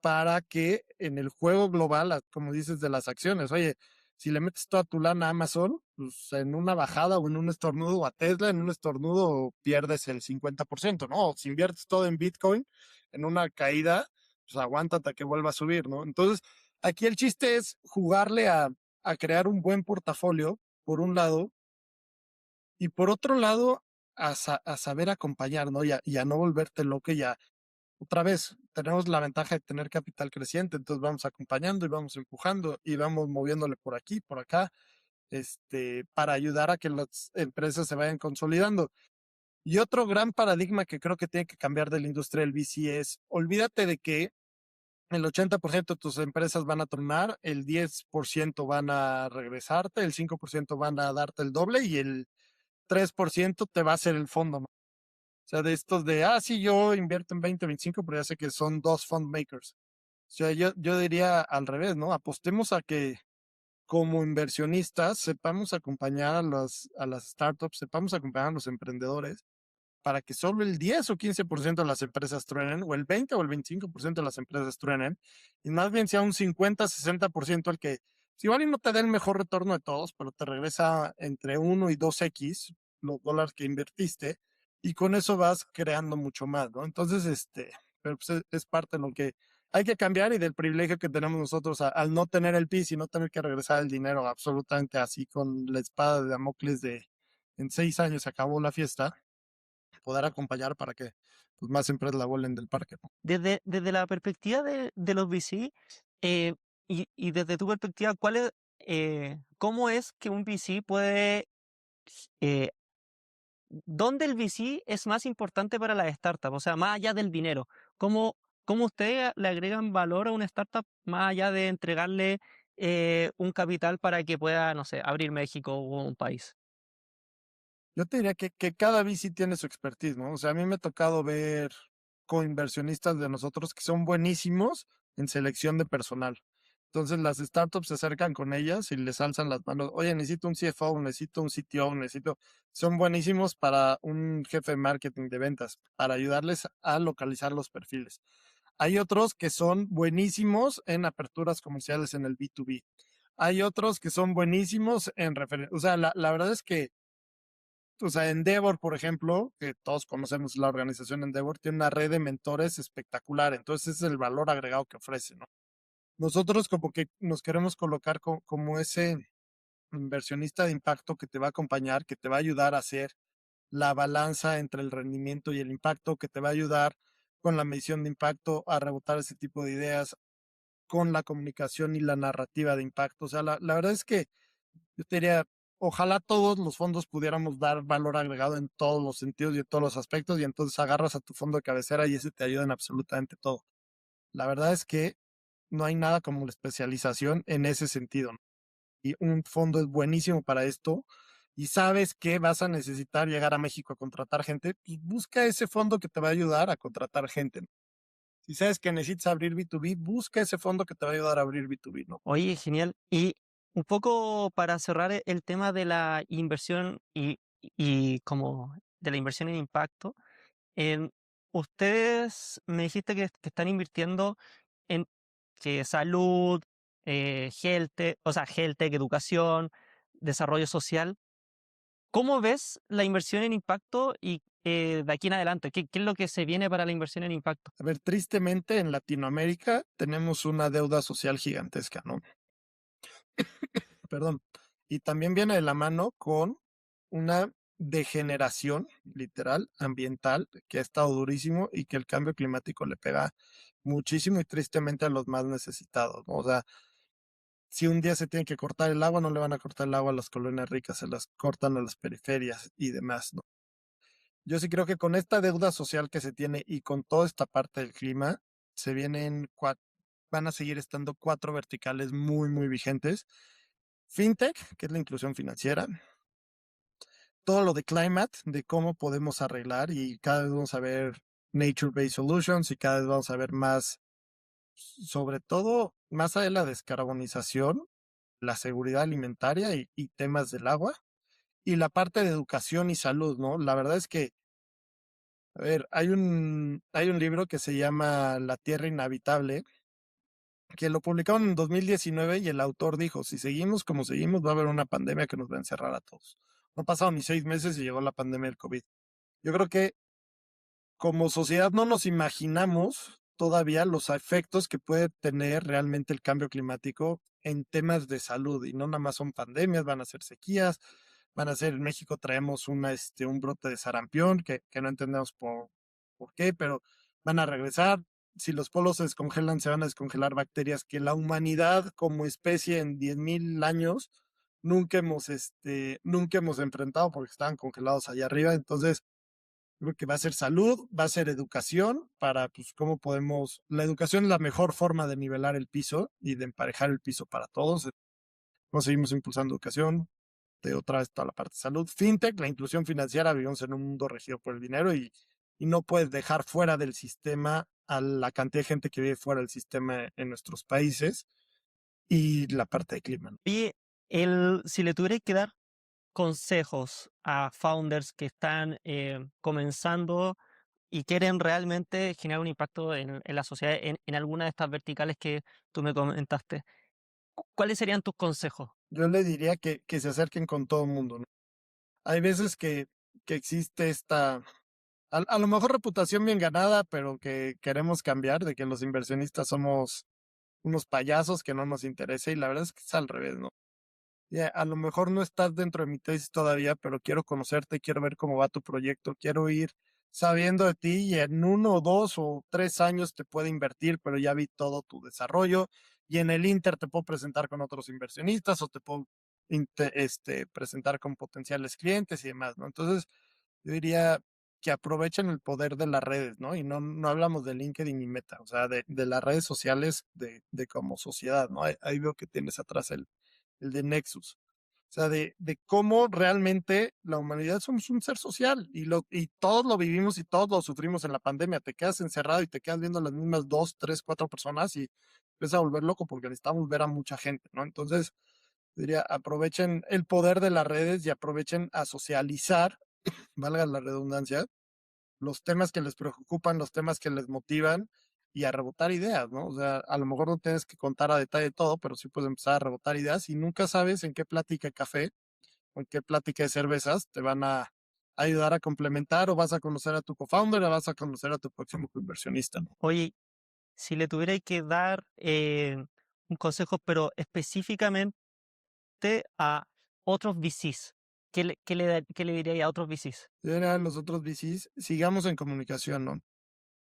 para que en el juego global, como dices, de las acciones, oye, si le metes toda tu lana a Amazon, pues en una bajada o en un estornudo, o a Tesla, en un estornudo pierdes el 50%, ¿no? O si inviertes todo en Bitcoin, en una caída, pues aguántate a que vuelva a subir, ¿no? Entonces, aquí el chiste es jugarle a crear un buen portafolio, por un lado, y por otro lado, a saber acompañar, ¿no? Y a no volverte loco y otra vez, tenemos la ventaja de tener capital creciente, entonces vamos acompañando y vamos empujando y vamos moviéndole por aquí, por acá, para ayudar a que las empresas se vayan consolidando. Y otro gran paradigma que creo que tiene que cambiar de la industria del VC es, olvídate de que el 80% de tus empresas van a tronar, el 10% van a regresarte, el 5% van a darte el doble y el 3% te va a hacer el fondo, ¿no? O sea, de estos de, sí, yo invierto en 2025, pero ya sé que son dos fund makers. O sea, yo diría al revés, ¿no? Apostemos a que como inversionistas sepamos acompañar a las startups, sepamos acompañar a los emprendedores para que solo el 10 o 15% de las empresas truenen, o el 20 o el 25% de las empresas truenen, y más bien sea un 50-60% el que, si igual y no te da el mejor retorno de todos, pero te regresa entre 1 y 2x los dólares que invertiste, y con eso vas creando mucho más, ¿no? Entonces, pero pues es parte de lo que hay que cambiar y del privilegio que tenemos nosotros al no tener el PIS y no tener que regresar el dinero absolutamente así con la espada de Damocles de en 6 años se acabó la fiesta, poder acompañar para que pues, más empresas la vuelen del parque, ¿no? Desde la perspectiva de los VC, eh, y desde tu perspectiva, ¿cómo es que un VC puede, eh, dónde el VC es más importante para las startups? O sea, más allá del dinero, ¿cómo, cómo ustedes le agregan valor a una startup más allá de entregarle un capital para que pueda, no sé, abrir México o un país? Yo te diría que cada VC tiene su expertise, ¿no? O sea, a mí me ha tocado ver coinversionistas de nosotros que son buenísimos en selección de personal. Entonces las startups se acercan con ellas y les alzan las manos. Oye, necesito un CFO, necesito un CTO, necesito. Son buenísimos para un jefe de marketing de ventas, para ayudarles a localizar los perfiles. Hay otros que son buenísimos en aperturas comerciales en el B2B. Hay otros que son buenísimos en referencia. O sea, la verdad es que o sea, Endeavor, por ejemplo, que todos conocemos la organización Endeavor, tiene una red de mentores espectacular. Entonces, ese es el valor agregado que ofrece, ¿no? Nosotros como que nos queremos colocar como ese inversionista de impacto que te va a acompañar, que te va a ayudar a hacer la balanza entre el rendimiento y el impacto, que te va a ayudar con la medición de impacto a rebotar ese tipo de ideas, con la comunicación y la narrativa de impacto. O sea, la verdad es que yo te diría, ojalá todos los fondos pudiéramos dar valor agregado en todos los sentidos y en todos los aspectos, y entonces agarras a tu fondo de cabecera y ese te ayuda en absolutamente todo. La verdad es que no hay nada como la especialización en ese sentido, ¿no? Y un fondo es buenísimo para esto. Y sabes que vas a necesitar llegar a México a contratar gente, pues busca ese fondo que te va a ayudar a contratar gente, ¿no? Si sabes que necesitas abrir B2B, busca ese fondo que te va a ayudar a abrir B2B, ¿no? Oye, genial. Y un poco para cerrar el tema de la inversión y como de la inversión en impacto, ustedes me dijiste que están invirtiendo en que salud, o sea, health tech, educación, desarrollo social. ¿Cómo ves la inversión en impacto y de aquí en adelante? ¿Qué es lo que se viene para la inversión en impacto? A ver, tristemente en Latinoamérica tenemos una deuda social gigantesca, ¿no? Perdón. Y también viene de la mano con una degeneración literal ambiental que ha estado durísimo y que el cambio climático le pega muchísimo y tristemente a los más necesitados, ¿no? O sea, si un día se tiene que cortar el agua, no le van a cortar el agua a las colonias ricas, se las cortan a las periferias y demás, ¿no? Yo sí creo que con esta deuda social que se tiene y con toda esta parte del clima, se vienen van a seguir estando 4 verticales muy, muy vigentes. Fintech, que es la inclusión financiera, todo lo de climate, de cómo podemos arreglar y cada vez vamos a ver nature-based solutions y cada vez vamos a ver más, sobre todo, más allá de la descarbonización, la seguridad alimentaria y temas del agua y la parte de educación y salud, ¿no? La verdad es que, a ver, hay un libro que se llama La Tierra Inhabitable, que lo publicaron en 2019 y el autor dijo, si seguimos como seguimos, va a haber una pandemia que nos va a encerrar a todos. No pasaron ni 6 meses y llegó la pandemia del COVID. Yo creo que como sociedad no nos imaginamos todavía los efectos que puede tener realmente el cambio climático en temas de salud. Y no nada más son pandemias, van a ser sequías, van a ser, en México traemos un brote de sarampión que no entendemos por qué, pero van a regresar. Si los polos se descongelan, se van a descongelar bacterias que la humanidad como especie en 10.000 años nunca hemos enfrentado porque estaban congelados allá arriba. Entonces, creo que va a ser salud, va a ser educación para, pues, cómo podemos. La educación es la mejor forma de nivelar el piso y de emparejar el piso para todos. Cómo seguimos impulsando educación, de otra vez toda la parte de salud. Fintech, la inclusión financiera, vivimos en un mundo regido por el dinero y no puedes dejar fuera del sistema a la cantidad de gente que vive fuera del sistema en nuestros países y la parte de clima, ¿no? Oye, si le tuvierais que dar consejos a founders que están comenzando y quieren realmente generar un impacto en la sociedad, en alguna de estas verticales que tú me comentaste, ¿cuáles serían tus consejos? Yo le diría que se acerquen con todo el mundo, ¿no? Hay veces que existe esta A lo mejor reputación bien ganada, pero que queremos cambiar, de que los inversionistas somos unos payasos que no nos interesa y la verdad es que es al revés, ¿no? A lo mejor no estás dentro de mi tesis todavía, pero quiero conocerte, quiero ver cómo va tu proyecto, quiero ir sabiendo de ti y en 1 o 2 o 3 años te puedo invertir, pero ya vi todo tu desarrollo y en el Inter te puedo presentar con otros inversionistas o te puedo presentar con potenciales clientes y demás, ¿no? Entonces, yo diría que aprovechen el poder de las redes, ¿no? Y no hablamos de LinkedIn ni Meta, o sea, de las redes sociales de como sociedad, ¿no? Ahí veo que tienes atrás el de Nexus. O sea, de cómo realmente la humanidad somos un ser social y todos lo vivimos y todos lo sufrimos en la pandemia. Te quedas encerrado y te quedas viendo las mismas 2, 3, 4 personas y empiezas a volver loco porque necesitamos ver a mucha gente, ¿no? Entonces, diría, aprovechen el poder de las redes y aprovechen a socializar, valga la redundancia, los temas que les preocupan, los temas que les motivan y a rebotar ideas, ¿no? O sea, a lo mejor no tienes que contar a detalle todo, pero sí puedes empezar a rebotar ideas y nunca sabes en qué plática de café o en qué plática de cervezas te van a ayudar a complementar o vas a conocer a tu co-founder o vas a conocer a tu próximo inversionista, ¿no? Oye, si le tuvierais que dar un consejo, pero específicamente a otros VCs, qué le diría a otros VCs? Y ahora los otros VCs, sigamos en comunicación, ¿no?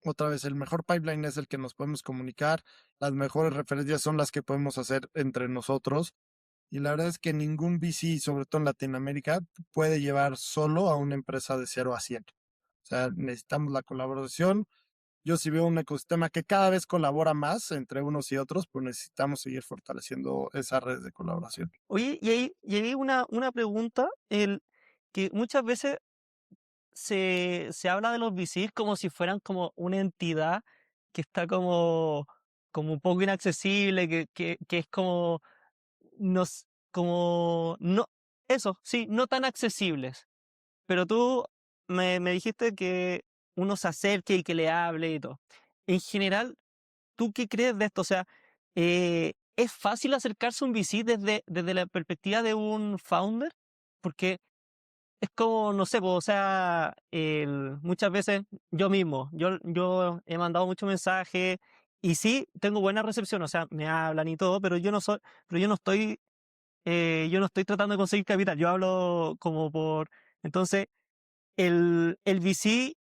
Otra vez, el mejor pipeline es el que nos podemos comunicar, las mejores referencias son las que podemos hacer entre nosotros. Y la verdad es que ningún VC, sobre todo en Latinoamérica, puede llevar solo a una empresa de 0 a 100. O sea, necesitamos la colaboración. Yo sí veo un ecosistema que cada vez colabora más entre unos y otros, pues necesitamos seguir fortaleciendo esas redes de colaboración. Oye, y ahí una pregunta, que muchas veces se habla de los VCs como si fueran como una entidad que está como un poco inaccesible, que es como, como, no, eso, sí, no tan accesibles. Pero tú me dijiste que uno se acerque y que le hable y todo. En general, ¿tú qué crees de esto? O sea, ¿es fácil acercarse a un VC desde la perspectiva de un founder? Porque es como, no sé, po, o sea, muchas veces yo he mandado muchos mensajes y sí, tengo buena recepción, o sea, me hablan y todo, pero yo no estoy tratando de conseguir capital, yo hablo como entonces, el VC,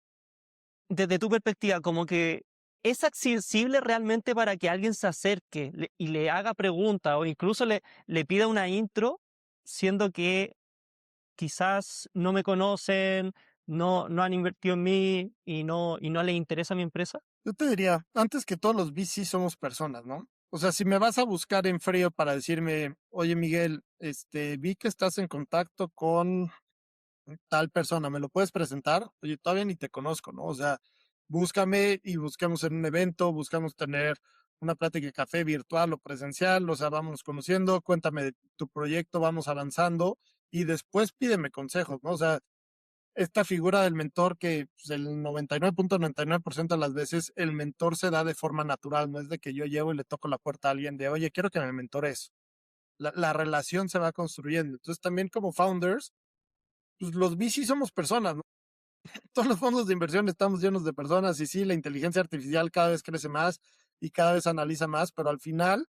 desde tu perspectiva, como que es accesible realmente para que alguien se acerque y le haga preguntas o incluso le pida una intro, siendo que quizás no me conocen, no han invertido en mí y no les interesa mi empresa. Yo te diría, antes que todos los VC somos personas, ¿no? O sea, si me vas a buscar en frío para decirme, oye Miguel, vi que estás en contacto con tal persona, ¿me lo puedes presentar? Oye, todavía ni te conozco, ¿no? O sea, búscame y buscamos en un evento, buscamos tener una plática de café virtual o presencial, o sea, vámonos conociendo, cuéntame de tu proyecto, vamos avanzando y después pídeme consejos, ¿no? O sea, esta figura del mentor que pues, el 99.99% de las veces el mentor se da de forma natural, no es de que yo llevo y le toco la puerta a alguien de, oye, quiero que me mentores. La relación se va construyendo. Entonces también como founders, pues los VC somos personas, ¿no? Todos los fondos de inversión estamos llenos de personas y sí, la inteligencia artificial cada vez crece más y cada vez analiza más, pero al final,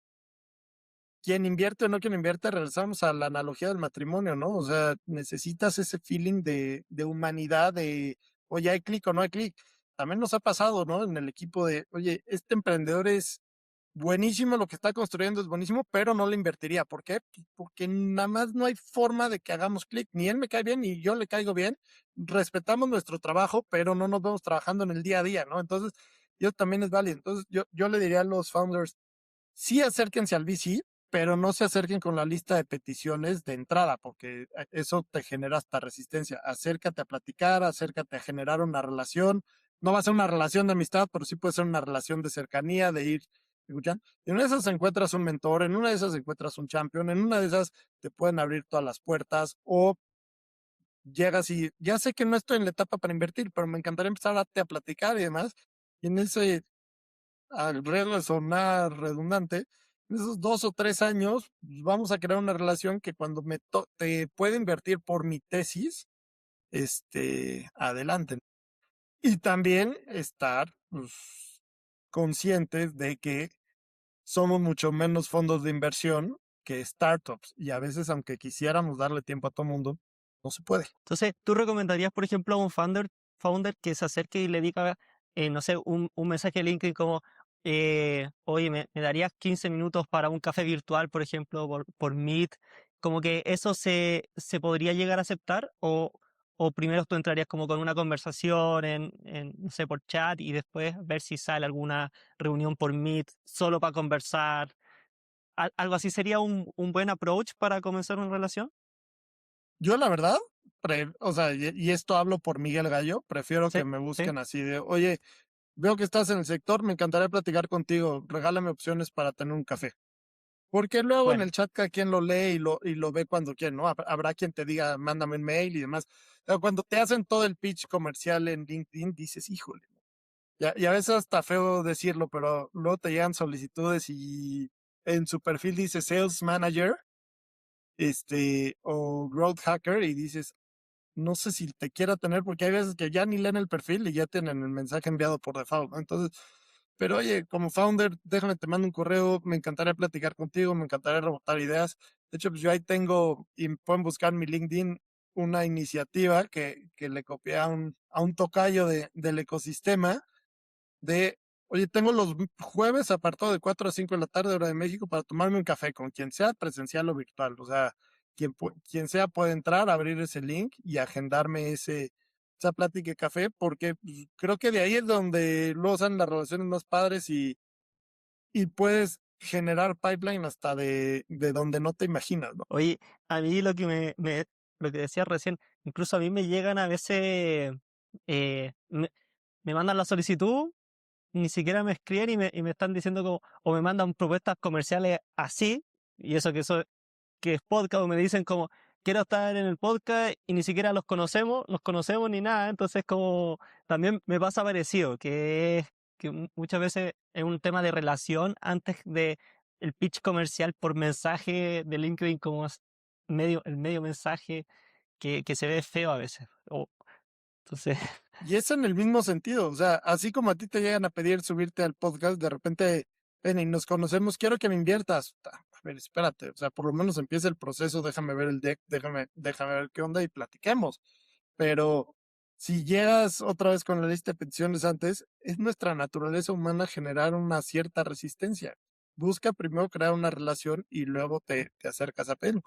quien invierte o no quien invierte, regresamos a la analogía del matrimonio, ¿no? O sea, necesitas ese feeling de humanidad, de, oye, hay clic o no hay clic. También nos ha pasado, ¿no? En el equipo de, oye, este emprendedor es buenísimo, lo que está construyendo es buenísimo, pero no le invertiría. ¿Por qué? Pues porque nada más no hay forma de que hagamos clic. Ni él me cae bien, ni yo le caigo bien. Respetamos nuestro trabajo, pero no nos vemos trabajando en el día a día, ¿no? Entonces, yo también es válido. Entonces, yo le diría a los founders, sí acérquense al VC, pero no se acerquen con la lista de peticiones de entrada, porque eso te genera hasta resistencia. Acércate a platicar, acércate a generar una relación. No va a ser una relación de amistad, pero sí puede ser una relación de cercanía, de ir, ¿escuchan? En una de esas encuentras un mentor, en una de esas encuentras un champion, en una de esas te pueden abrir todas las puertas o llegas y ya sé que no estoy en la etapa para invertir, pero me encantaría empezar a platicar y demás. Y en ese al riesgo de sonar redundante, en esos 2 o 3 años pues, vamos a crear una relación que cuando te pueda invertir por mi tesis, adelante. Y también estar pues, conscientes de que somos mucho menos fondos de inversión que startups. Y a veces, aunque quisiéramos darle tiempo a todo mundo, no se puede. Entonces, ¿tú recomendarías, por ejemplo, a un founder que se acerque y le diga, no sé, un mensaje de LinkedIn como, oye, ¿me darías 15 minutos para un café virtual, por ejemplo, por Meet? Como que eso se podría llegar a aceptar o primero tú entrarías como con una conversación no sé, por chat y después ver si sale alguna reunión por Meet solo para conversar. ¿Algo así sería un buen approach para comenzar una relación? Yo, la verdad, o sea, y esto hablo por Miguel Gallo, prefiero Sí, que me sí, busquen así de, oye, veo que estás en el sector, me encantaría platicar contigo, regálame opciones para tener un café. Porque luego en bueno. el chat cada quien lo lee y lo ve cuando quiere, ¿no? Habrá quien te diga, mándame un mail y demás. Pero cuando te hacen todo el pitch comercial en LinkedIn, dices, híjole. Y a veces hasta feo decirlo, pero luego te llegan solicitudes y en su perfil dice Sales Manager, o Growth Hacker, y dices, no sé si te quiera tener, porque hay veces que ya ni leen el perfil y ya tienen el mensaje enviado por default, ¿no? Entonces, pero oye, como founder, déjame, te mando un correo, me encantaría platicar contigo, me encantaría rebotar ideas. De hecho, pues yo ahí tengo, y pueden buscar en mi LinkedIn, una iniciativa que le copié a un tocayo del ecosistema de, oye, tengo los jueves apartado de 4 a 5 de la tarde, hora de México, para tomarme un café con quien sea, presencial o virtual. O sea, quien sea puede entrar, abrir ese link y agendarme esa plática de café, porque pues, creo que de ahí es donde luego salen las relaciones más padres y puedes generar pipeline hasta de donde no te imaginas, ¿no? Oye, a mí lo que decía recién, incluso a mí me llegan a veces, me mandan la solicitud, ni siquiera me escriben y me están diciendo como, o me mandan propuestas comerciales así, y eso que es podcast, o me dicen como, quiero estar en el podcast y ni siquiera los conocemos ni nada, entonces como también me pasa parecido, que muchas veces es un tema de relación antes de el pitch comercial por mensaje de LinkedIn como el medio mensaje que se ve feo a veces. Entonces, Y es en el mismo sentido, o sea, así como a ti te llegan a pedir subirte al podcast, de repente, ven y nos conocemos, quiero que me inviertas. A ver, espérate, o sea, por lo menos empieza el proceso, déjame ver el deck, déjame ver qué onda y platiquemos. Pero si llegas otra vez con la lista de peticiones antes, es nuestra naturaleza humana generar una cierta resistencia. Busca primero crear una relación y luego te acercas a pedirlo.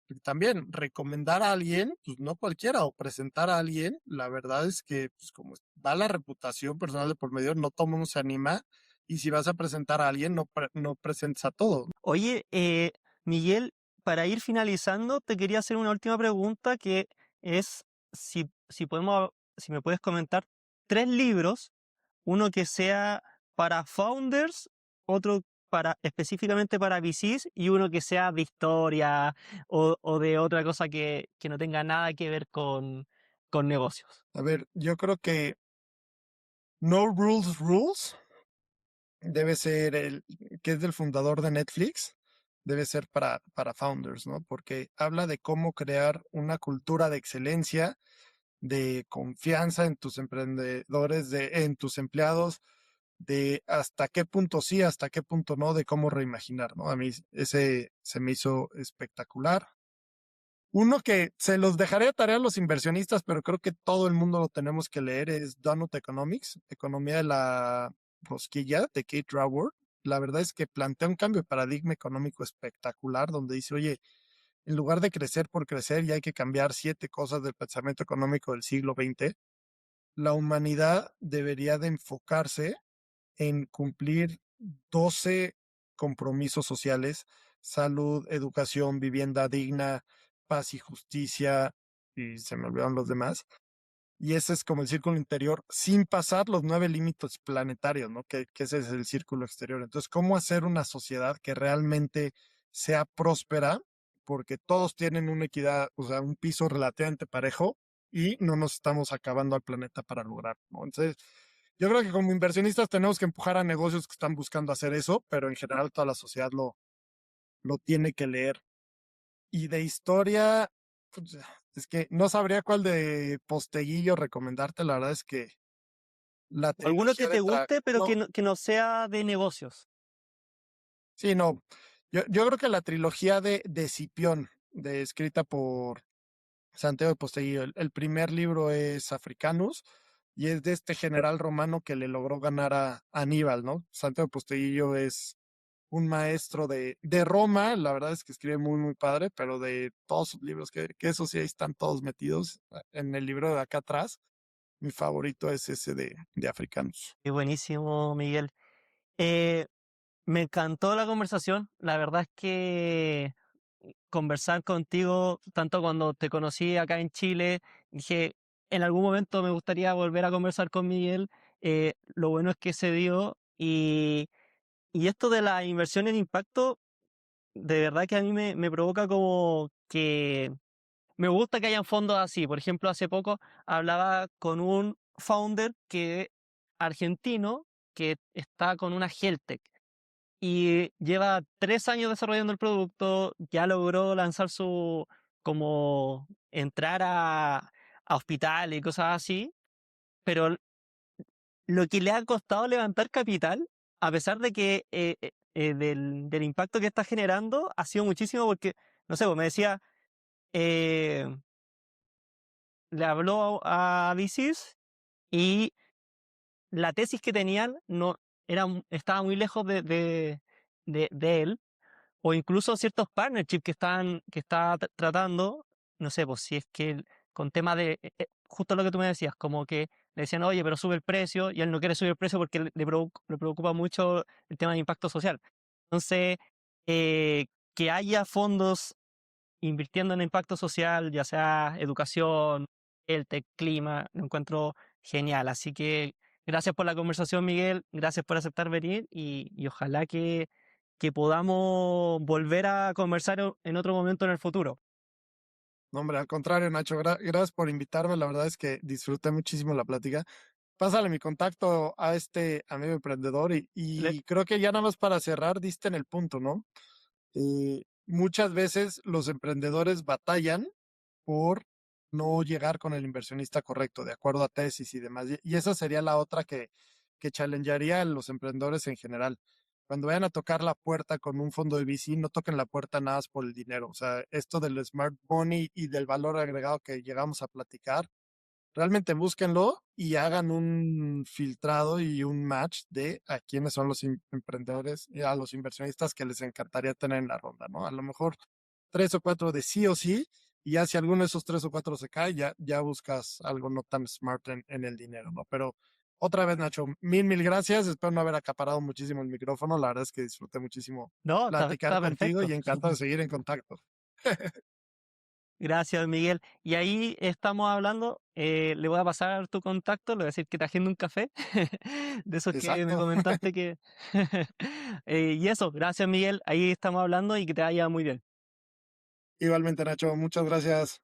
Porque también recomendar a alguien, pues no cualquiera, o presentar a alguien, la verdad es que, pues como va la reputación personal de por medio, no todo mundo se anima, y si vas a presentar a alguien, no presentes a todos. oye, Miguel, para ir finalizando, te quería hacer una última pregunta que es si me puedes comentar 3 libros, uno que sea para founders, otro específicamente para VCs y uno que sea de historia o de otra cosa que no tenga nada que ver con negocios. A ver, yo creo que No Rules Rules debe ser que es del fundador de Netflix, debe ser para founders, ¿no? Porque habla de cómo crear una cultura de excelencia, de confianza en tus emprendedores, en tus empleados, de hasta qué punto sí, hasta qué punto no, de cómo reimaginar, ¿no? A mí ese se me hizo espectacular. Uno que se los dejaré de tarea a los inversionistas, pero creo que todo el mundo lo tenemos que leer, es Donut Economics, Economía de la Rosquilla, de Kate Raworth. La verdad es que plantea un cambio de paradigma económico espectacular, donde dice, oye, en lugar de crecer por crecer, ya hay que cambiar 7 cosas del pensamiento económico del siglo XX. La humanidad debería de enfocarse en cumplir 12 compromisos sociales: salud, educación, vivienda digna, paz y justicia, y se me olvidaron los demás. Y ese es como el círculo interior, sin pasar los 9 límites planetarios, ¿no? Que ese es el círculo exterior. Entonces, ¿cómo hacer una sociedad que realmente sea próspera? Porque todos tienen una equidad, o sea, un piso relativamente parejo y no nos estamos acabando al planeta para lograr, ¿no? Entonces, yo creo que como inversionistas tenemos que empujar a negocios que están buscando hacer eso, pero en general toda la sociedad lo tiene que leer. Y de historia, pues, es que no sabría cuál de Posteguillo recomendarte. La verdad es que la O alguno que trilogía te de guste, pero no, que no sea de negocios. sí, no. Yo creo que la trilogía de Escipión, escrita por Santiago de Posteguillo, el primer libro es Africanus y es de este general romano que le logró ganar a Aníbal, ¿no? Santiago de Posteguillo es un maestro de Roma, la verdad es que escribe muy, muy padre, pero de todos sus libros, que esos sí ahí están todos metidos en el libro de acá atrás, mi favorito es ese de Africanus. Qué buenísimo, Miguel. Eh, Me encantó la conversación. La verdad es que conversar contigo, tanto cuando te conocí acá en Chile, dije, en algún momento me gustaría volver a conversar con Miguel. Lo bueno es que se dio y esto de la inversión en impacto, de verdad que a mí me provoca como que me gusta que hayan fondos así. Por ejemplo, hace poco hablaba con un founder argentino que está con una Heltec y lleva 3 años desarrollando el producto, ya logró lanzar como entrar a hospitales y cosas así, pero lo que le ha costado levantar capital, a pesar de que del impacto que está generando, ha sido muchísimo porque, no sé, pues me decía, eh, le habló a VCs y la tesis que tenían no estaba muy lejos de él, o incluso ciertos partnerships que está tratando, no sé, pues si es que con tema justo lo que tú me decías, como que le decían, oye, pero sube el precio, y él no quiere subir el precio porque le preocupa mucho el tema de impacto social. Entonces, eh, que haya fondos invirtiendo en impacto social, ya sea educación, el tech, clima, lo encuentro genial. Así que gracias por la conversación, Miguel, gracias por aceptar venir y ojalá que podamos volver a conversar en otro momento en el futuro. No, hombre, al contrario, Nacho, gracias por invitarme, la verdad es que disfruté muchísimo la plática. Pásale mi contacto a este amigo emprendedor Le- y creo que ya nada más para cerrar, diste en el punto, ¿no? Muchas veces los emprendedores batallan por no llegar con el inversionista correcto, de acuerdo a tesis y demás. Y esa sería la otra que challengearía a los emprendedores en general. Cuando vayan a tocar la puerta con un fondo de VC, no toquen la puerta nada más por el dinero. O sea, esto del smart money y del valor agregado que llegamos a platicar, realmente búsquenlo y hagan un filtrado y un match de a quiénes son los emprendedores y a los inversionistas que les encantaría tener en la ronda, ¿no? A lo mejor 3 o 4 de sí o sí, y ya si alguno de esos 3 o 4 se cae, ya buscas algo no tan smart en el dinero, ¿no? Pero otra vez, Nacho, mil gracias. Espero no haber acaparado muchísimo el micrófono. La verdad es que disfruté muchísimo no, platicar está contigo perfecto. y encantado de seguir en contacto. Gracias, Miguel. Y ahí estamos hablando. Le voy a pasar tu contacto, le voy a decir que te agende un café, de esos que me Exacto. comentaste que... y eso, gracias, Miguel. Ahí estamos hablando y que te vaya muy bien. Igualmente, Nacho, muchas gracias.